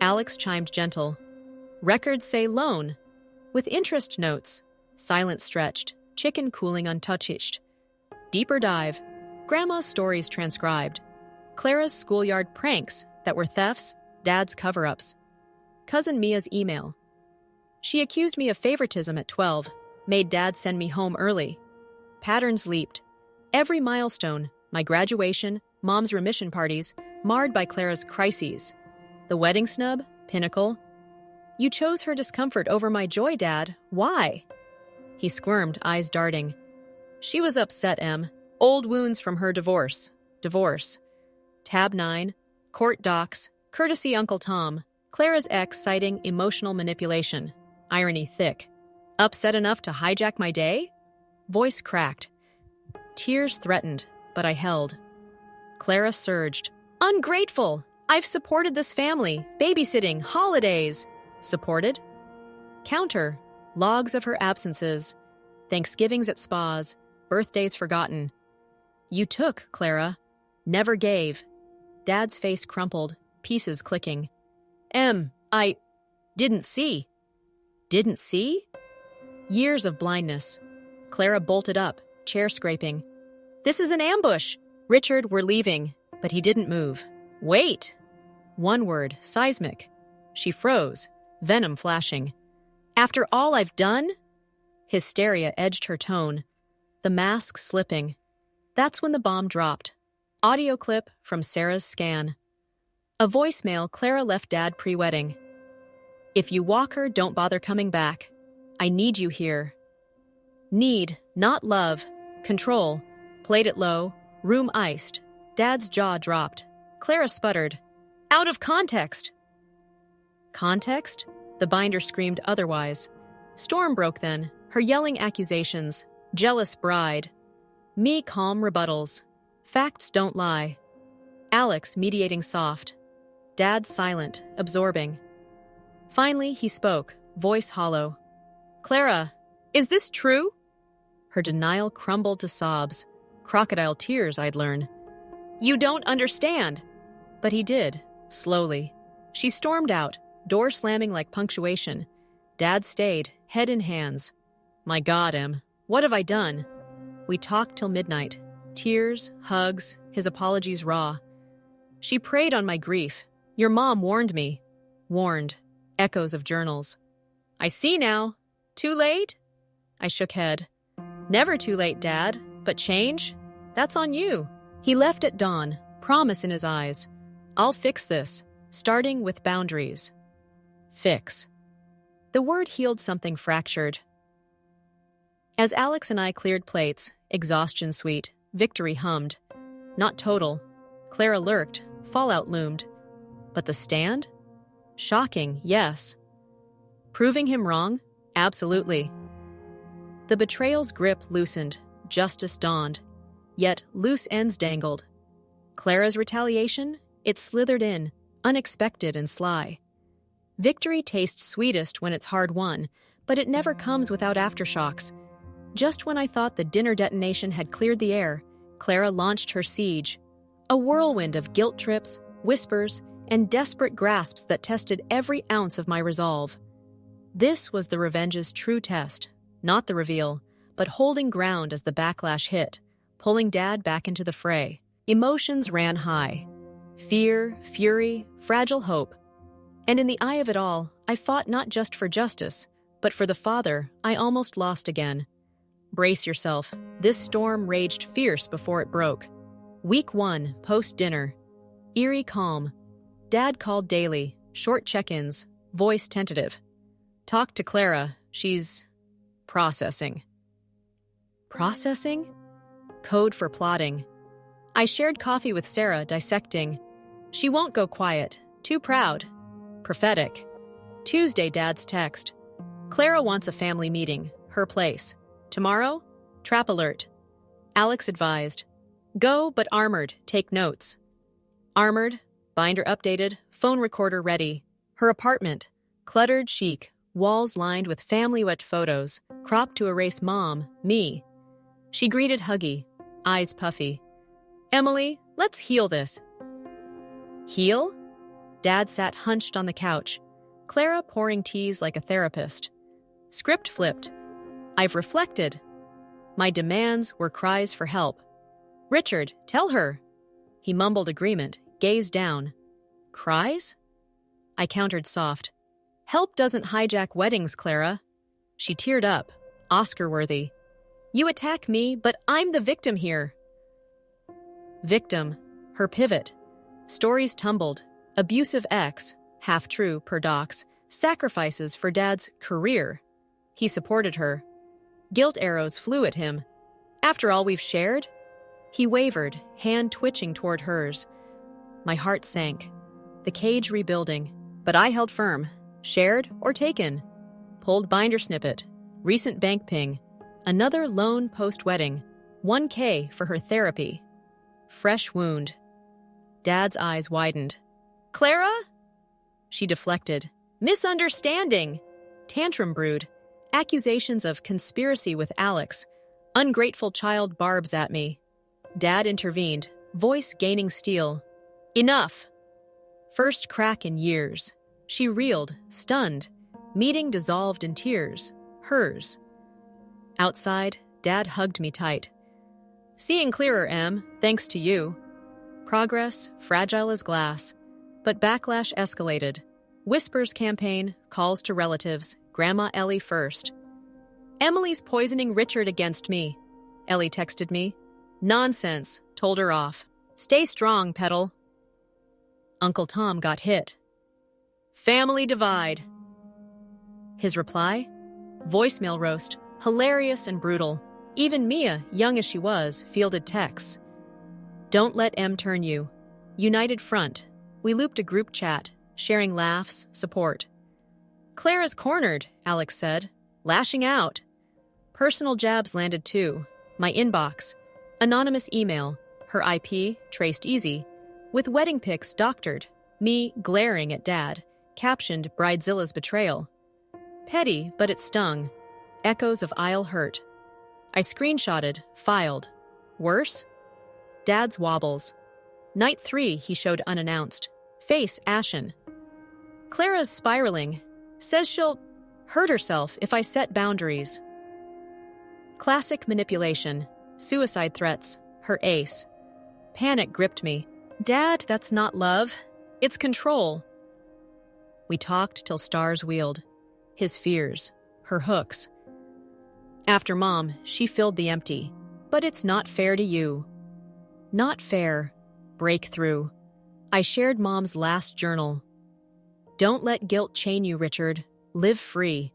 Alex chimed gentle. Records say loan. With interest notes. Silence stretched, chicken cooling untouched. Deeper dive. Grandma's stories transcribed. Clara's schoolyard pranks that were thefts, Dad's cover-ups. Cousin Mia's email. She accused me of favoritism at 12, made Dad send me home early. Patterns leaped. Every milestone, my graduation, Mom's remission parties, marred by Clara's crises. The wedding snub, pinnacle. You chose her discomfort over my joy, Dad. Why? He squirmed, eyes darting. She was upset, Em. Old wounds from her divorce. Tab 9. Court docs. Courtesy Uncle Tom. Clara's ex citing emotional manipulation. Irony thick. Upset enough to hijack my day? Voice cracked. Tears threatened, but I held. Clara surged. Ungrateful! I've supported this family. Babysitting, holidays. Supported? Counter. Logs of her absences. Thanksgivings at spas. Birthdays forgotten. You took, Clara. Never gave. Dad's face crumpled, pieces clicking. I didn't see. Didn't see? Years of blindness. Clara bolted up, chair scraping. This is an ambush. Richard, we're leaving. But he didn't move. Wait! One word, seismic. She froze, venom flashing. After all I've done? Hysteria edged her tone, the mask slipping. That's when the bomb dropped. Audio clip from Sarah's scan. A voicemail Clara left Dad pre-wedding. If you walk her, don't bother coming back. I need you here. Need, not love. Control. Played it low. Room iced. Dad's jaw dropped. Clara sputtered. Out of context! Context? The binder screamed otherwise. Storm broke then, her yelling accusations. Jealous bride. Me calm rebuttals. Facts don't lie. Alex mediating soft. Dad silent, absorbing. Finally, he spoke, voice hollow. Clara, is this true? Her denial crumbled to sobs. Crocodile tears, I'd learn. You don't understand. But he did, slowly. She stormed out, door slamming like punctuation. Dad stayed, head in hands. My God, Em, what have I done? We talked till midnight. Tears, hugs, his apologies raw. She preyed on my grief. Your mom warned me. Warned. Echoes of journals. I see now. Too late? I shook head. Never too late, Dad. But change? That's on you. He left at dawn, promise in his eyes. I'll fix this, starting with boundaries. Fix. The word healed something fractured. As Alex and I cleared plates, exhaustion sweet, victory hummed. Not total. Clara lurked, fallout loomed. But the stand? Shocking, yes. Proving him wrong? Absolutely. The betrayal's grip loosened, justice dawned. Yet loose ends dangled. Clara's retaliation? It slithered in, unexpected and sly. Victory tastes sweetest when it's hard won, but it never comes without aftershocks. Just when I thought the dinner detonation had cleared the air, Clara launched her siege. A whirlwind of guilt trips, whispers, and desperate grasps that tested every ounce of my resolve. This was the revenge's true test, not the reveal, but holding ground as the backlash hit, pulling Dad back into the fray. Emotions ran high. Fear, fury, fragile hope. And in the eye of it all, I fought not just for justice, but for the father I almost lost again. Brace yourself. This storm raged fierce before it broke. Week 1, post-dinner. Eerie calm. Dad called daily, short check-ins, voice tentative. Talked to Clara. She's processing. Processing? Code for plotting. I shared coffee with Sarah, dissecting. She won't go quiet. Too proud. Prophetic. Tuesday, Dad's text. Clara wants a family meeting. Her place. Tomorrow? Trap alert. Alex advised. Go, but armored. Take notes. Armored. Binder updated. Phone recorder ready. Her apartment. Cluttered chic. Walls lined with family-wet photos. Cropped to erase Mom, me. She greeted huggy. Eyes puffy. Emily, let's heal this. Heal? Dad sat hunched on the couch. Clara pouring teas like a therapist. Script flipped. I've reflected. My demands were cries for help. Richard, tell her. He mumbled agreement, gazed down. Cries? I countered soft. Help doesn't hijack weddings, Clara. She teared up, Oscar-worthy. You attack me, but I'm the victim here. Victim, her pivot. Stories tumbled. Abusive ex, half true per docs, sacrifices for Dad's career. He supported her. Guilt arrows flew at him. After all we've shared? He wavered, hand twitching toward hers. My heart sank. The cage rebuilding, but I held firm. Shared or taken? Pulled binder snippet. Recent bank ping. Another loan post-wedding. $1K for her therapy. Fresh wound. Dad's eyes widened. Clara? She deflected. Misunderstanding. Tantrum brewed. Accusations of conspiracy with Alex. Ungrateful child barbs at me. Dad intervened, voice gaining steel. Enough! First crack in years. She reeled, stunned. Meeting dissolved in tears. Hers. Outside, Dad hugged me tight. Seeing clearer, Em, thanks to you. Progress, fragile as glass. But backlash escalated. Whispers campaign, calls to relatives, Grandma Ellie first. Emily's poisoning Richard against me. Ellie texted me. Nonsense, told her off. Stay strong, Petal. Uncle Tom got hit. Family divide. His reply? Voicemail roast, hilarious and brutal. Even Mia, young as she was, fielded texts. Don't let M turn you. United front. We looped a group chat, sharing laughs, support. Clara's cornered, Alex said, lashing out. Personal jabs landed too. My inbox. Anonymous email. Her IP, traced easy. With wedding pics doctored. Me glaring at Dad. Captioned Bridezilla's betrayal. Petty, but it stung. Echoes of aisle hurt. I screenshotted, filed. Worse? Dad's wobbles. Night 3 he showed unannounced. Face ashen. Clara's spiraling. Says she'll hurt herself if I set boundaries. Classic manipulation. Suicide threats. Her ace. Panic gripped me. Dad, that's not love. It's control. We talked till stars wheeled. His fears. Her hooks. After Mom, she filled the empty. But it's not fair to you. Not fair. Breakthrough. I shared Mom's last journal. Don't let guilt chain you, Richard. Live free.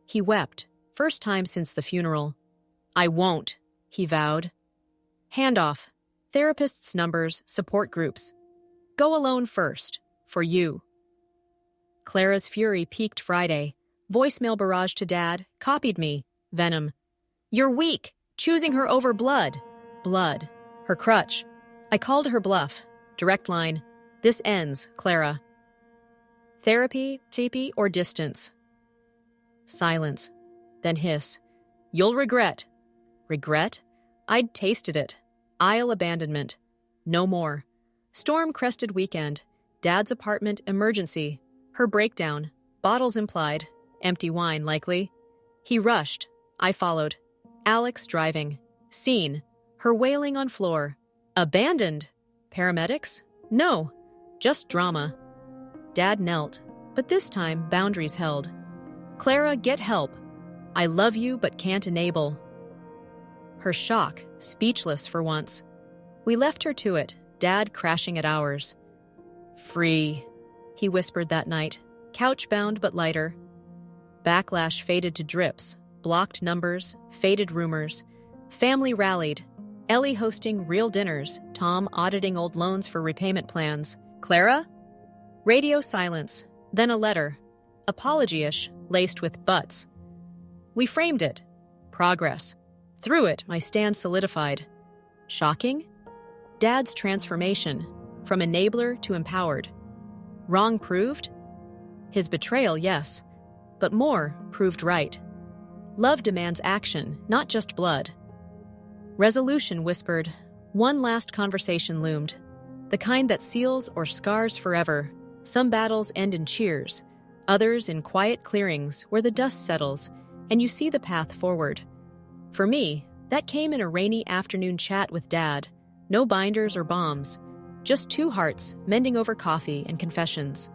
He wept, first time since the funeral. I won't, he vowed. Handoff. Therapists' numbers, support groups. Go alone first. For you. Clara's fury peaked Friday. Voicemail barrage to Dad. Copied me. Venom. You're weak. Choosing her over blood. Blood. Her crutch. I called her bluff. Direct line. This ends, Clara. Therapy, TP, or distance? Silence. Then hiss. You'll regret. Regret? I'd tasted it. Aisle abandonment. No more. Storm-crested weekend. Dad's apartment emergency. Her breakdown. Bottles implied. Empty wine likely. He rushed. I followed. Alex driving. Scene. Her wailing on floor. Abandoned. Paramedics? No. Just drama. Dad knelt. But this time, boundaries held. Clara, get help. I love you but can't enable. Her shock, speechless for once. We left her to it, Dad crashing at ours. Free, he whispered that night, couch-bound but lighter. Backlash faded to drips, blocked numbers, faded rumors. Family rallied. Ellie hosting real dinners, Tom auditing old loans for repayment plans. Clara? Radio silence, then a letter. Apology-ish, laced with buts. We framed it. Progress. Through it, my stand solidified. Shocking? Dad's transformation, from enabler to empowered. Wrong proved? His betrayal, yes, but more proved right. Love demands action, not just blood. Resolution whispered. One last conversation loomed. The kind that seals or scars forever. Some battles end in cheers, others in quiet clearings where the dust settles and you see the path forward. For me, that came in a rainy afternoon chat with Dad. No binders or bombs, just two hearts mending over coffee and confessions.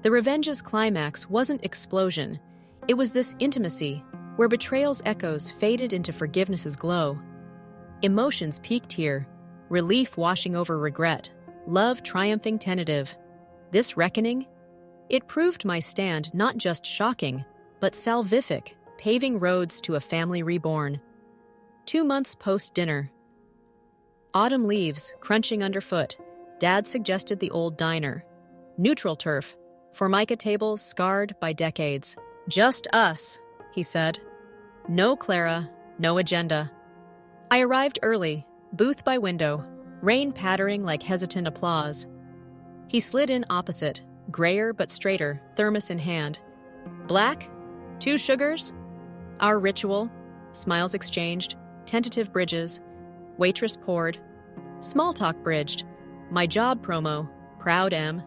The revenge's climax wasn't explosion. It was this intimacy, where betrayal's echoes faded into forgiveness's glow. Emotions peaked here, relief washing over regret, love triumphing tentative. This reckoning? It proved my stand not just shocking, but salvific, paving roads to a family reborn. 2 months post-dinner. Autumn leaves, crunching underfoot. Dad suggested the old diner. Neutral turf, formica tables scarred by decades. Just us, he said. No Clara, no agenda. I arrived early, booth by window, rain pattering like hesitant applause. He slid in opposite, grayer but straighter, thermos in hand. Black? 2 sugars? Our ritual, smiles exchanged, tentative bridges, waitress poured, small talk bridged, my job promo, proud M.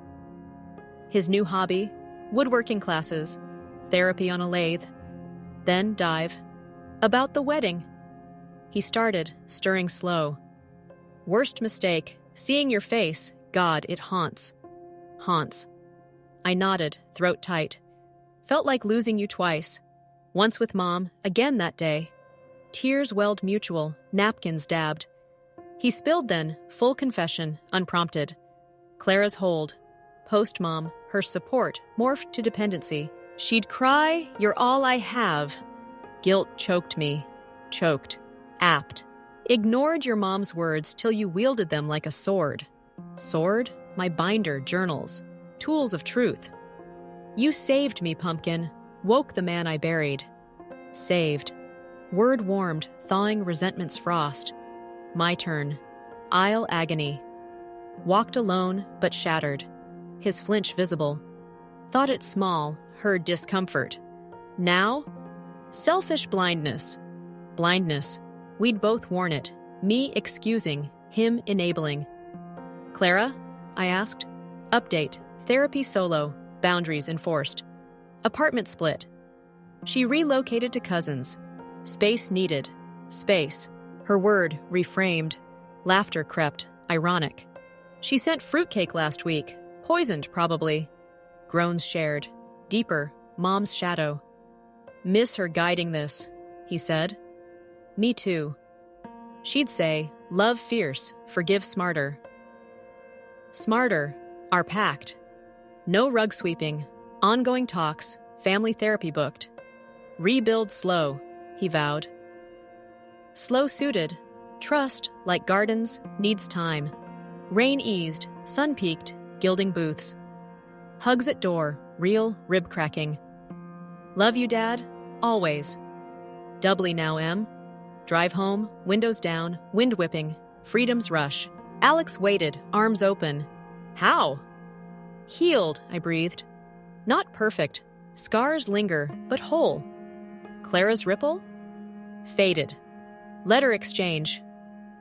His new hobby, woodworking classes, therapy on a lathe, then dive. About the wedding. He started, stirring slow. Worst mistake, seeing your face, God, it haunts. Haunts. I nodded, throat tight. Felt like losing you twice. Once with Mom, again that day. Tears welled mutual, napkins dabbed. He spilled then, full confession, unprompted. Clara's hold. Post-Mom, her support, morphed to dependency. She'd cry, "You're all I have." Guilt choked me. Choked. Apt. Ignored your mom's words till you wielded them like a sword. Sword? My binder, journals. Tools of truth. You saved me, pumpkin. Woke the man I buried. Saved. Word warmed, thawing resentment's frost. My turn. Aisle agony. Walked alone, but shattered. His flinch visible. Thought it small, heard discomfort. Now? Selfish blindness. Blindness. We'd both worn it. Me excusing, him enabling. Clara? I asked. Update. Therapy solo. Boundaries enforced. Apartment split. She relocated to cousins. Space needed. Space. Her word reframed. Laughter crept, ironic. She sent fruitcake last week. Poisoned, probably. Groans shared. Deeper. Mom's shadow. Miss her guiding this, he said. Me too. She'd say, love fierce, forgive smarter. Smarter. Our pact. No rug sweeping. Ongoing talks. Family therapy booked. Rebuild slow, he vowed. Slow-suited. Trust, like gardens, needs time. Rain eased, sun peaked, gilding booths. Hugs at door, real rib cracking. Love you, Dad, always. Doubly now, M. Drive home, windows down, wind whipping, freedom's rush. Alex waited, arms open. How? Healed, I breathed. Not perfect. Scars linger, but whole. Clara's ripple? Faded. Letter exchange.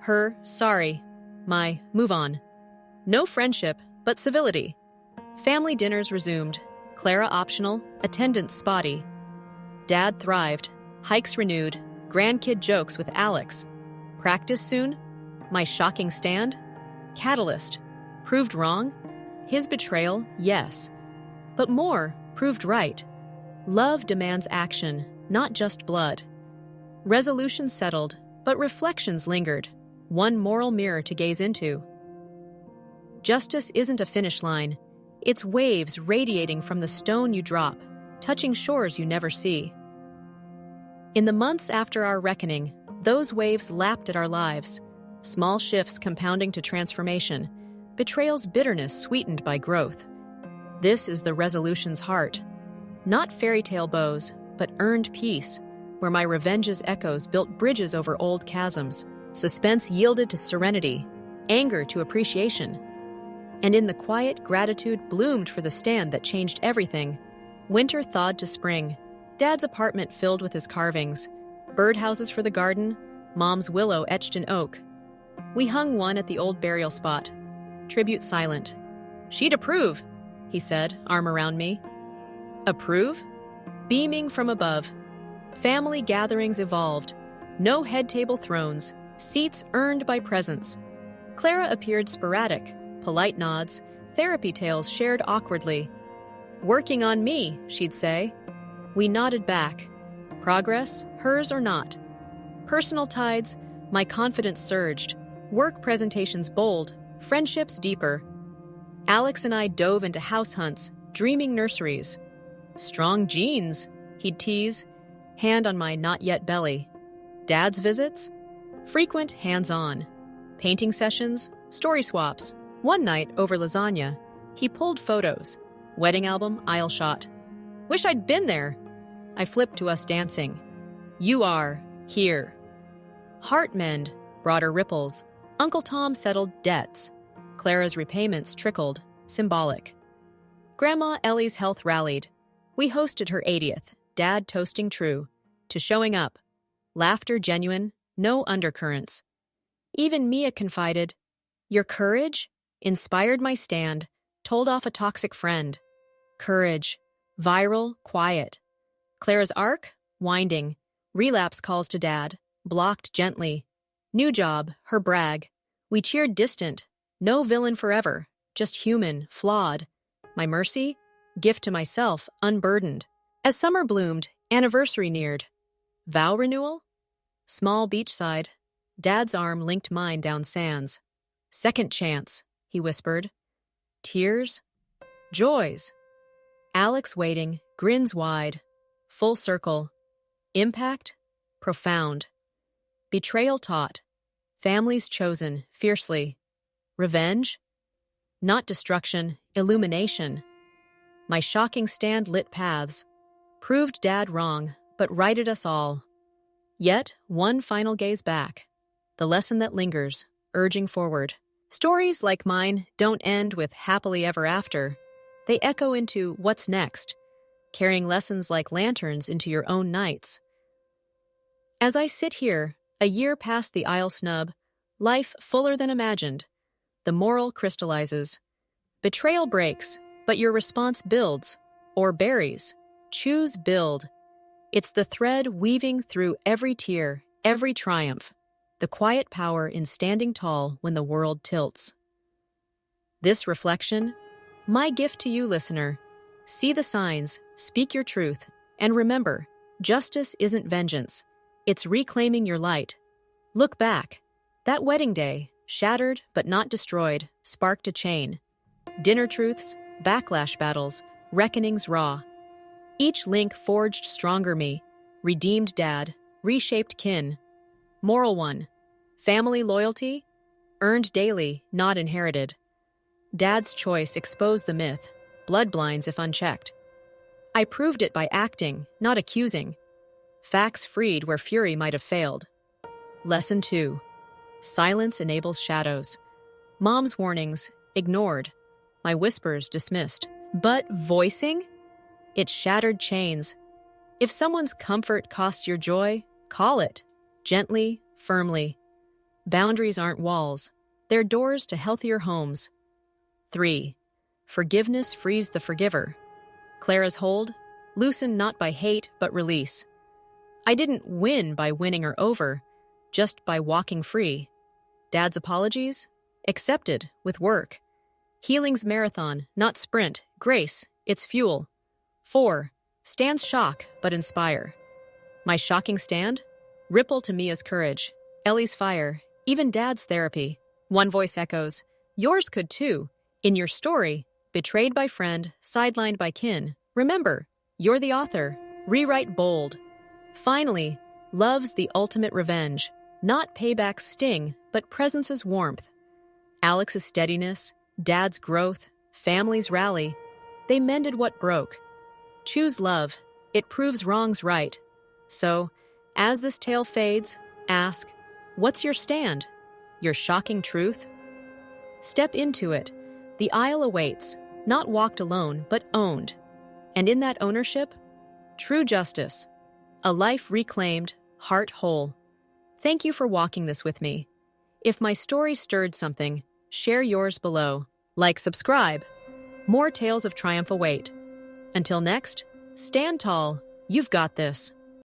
Her, sorry. My, move on. No friendship, but civility. Family dinners resumed. Clara optional, attendance spotty. Dad thrived. Hikes renewed. Grandkid jokes with Alex. Practice soon? My shocking stand? Catalyst. Proved wrong? His betrayal, yes. But more, proved right. Love demands action, not just blood. Resolutions settled, but reflections lingered. One moral mirror to gaze into. Justice isn't a finish line. It's waves radiating from the stone you drop, touching shores you never see. In the months after our reckoning, those waves lapped at our lives, small shifts compounding to transformation, betrayal's bitterness sweetened by growth. This is the resolution's heart. Not fairy tale bows, but earned peace, where my revenge's echoes built bridges over old chasms. Suspense yielded to serenity, anger to appreciation. And in the quiet, gratitude bloomed for the stand that changed everything. Winter thawed to spring. Dad's apartment filled with his carvings. Birdhouses for the garden, Mom's willow etched in oak. We hung one at the old burial spot. Tribute silent. She'd approve, he said, arm around me. Approve? Beaming from above. Family gatherings evolved. No head table thrones. Seats earned by presence. Clara appeared sporadic. Polite nods. Therapy tales shared awkwardly. Working on me, she'd say. We nodded back. Progress, hers or not. Personal tides, my confidence surged. Work presentations bold. Friendships deeper. Alex and I dove into house hunts, dreaming nurseries. Strong genes, he'd tease, hand on my not-yet belly. Dad's visits? Frequent hands-on. Painting sessions, story swaps. One night, over lasagna, he pulled photos. Wedding album, aisle shot. Wish I'd been there. I flipped to us dancing. You are here. Heart mend, broader ripples. Uncle Tom settled debts. Clara's repayments trickled, symbolic. Grandma Ellie's health rallied. We hosted her 80th, Dad toasting true, to showing up. Laughter genuine, no undercurrents. Even Mia confided, "Your courage inspired my stand, told off a toxic friend." Courage, viral, quiet. Clara's arc, winding. Relapse calls to dad, blocked gently. New job, her brag. We cheered distant. No villain forever, just human, flawed. My mercy, gift to myself, unburdened. As summer bloomed, anniversary neared. Vow renewal? Small beachside. Dad's arm linked mine down sands. Second chance, he whispered. Tears? Joys. Alex waiting, grins wide. Full circle. Impact? Profound. Betrayal taught. Families chosen, fiercely. Revenge? Not destruction, illumination. My shocking stand lit paths. Proved Dad wrong, but righted us all. Yet, one final gaze back. The lesson that lingers, urging forward. Stories like mine don't end with happily ever after. They echo into what's next, carrying lessons like lanterns into your own nights. As I sit here, a year past the aisle snub, life fuller than imagined. The moral crystallizes. Betrayal breaks, but your response builds, or buries. Choose build. It's the thread weaving through every tear, every triumph. The quiet power in standing tall when the world tilts. This reflection, my gift to you, listener. See the signs, speak your truth, and remember, justice isn't vengeance. It's reclaiming your light. Look back. That wedding day, shattered but not destroyed, sparked a chain. Dinner truths, backlash battles, reckonings raw. Each link forged stronger me, redeemed dad, reshaped kin. Moral one, family loyalty, earned daily, not inherited. Dad's choice exposed the myth, bloodblinds if unchecked. I proved it by acting, not accusing. Facts freed where fury might have failed. Lesson 2. Silence enables shadows. Mom's warnings, ignored. My whispers, dismissed. But voicing? It shattered chains. If someone's comfort costs your joy, call it. Gently, firmly. Boundaries aren't walls. They're doors to healthier homes. 3. Forgiveness frees the forgiver. Clara's hold, loosened not by hate but release. I didn't win by winning her over, just by walking free. Dad's apologies? Accepted, with work. Healing's marathon, not sprint. Grace, it's fuel. 4. Stands shock, but inspire. My shocking stand? Ripple to Mia's courage. Ellie's fire. Even Dad's therapy. One voice echoes. Yours could too. In your story, betrayed by friend, sidelined by kin. Remember, you're the author. Rewrite bold. Finally, love's the ultimate revenge. Not payback's sting, but presence's warmth. Alex's steadiness, Dad's growth, family's rally. They mended what broke. Choose love. It proves wrong's right. So, as this tale fades, ask, what's your stand? Your shocking truth? Step into it. The aisle awaits, not walked alone, but owned. And in that ownership, true justice. A life reclaimed, heart whole. Thank you for walking this with me. If my story stirred something, share yours below. Like, subscribe. More tales of triumph await. Until next, stand tall. You've got this.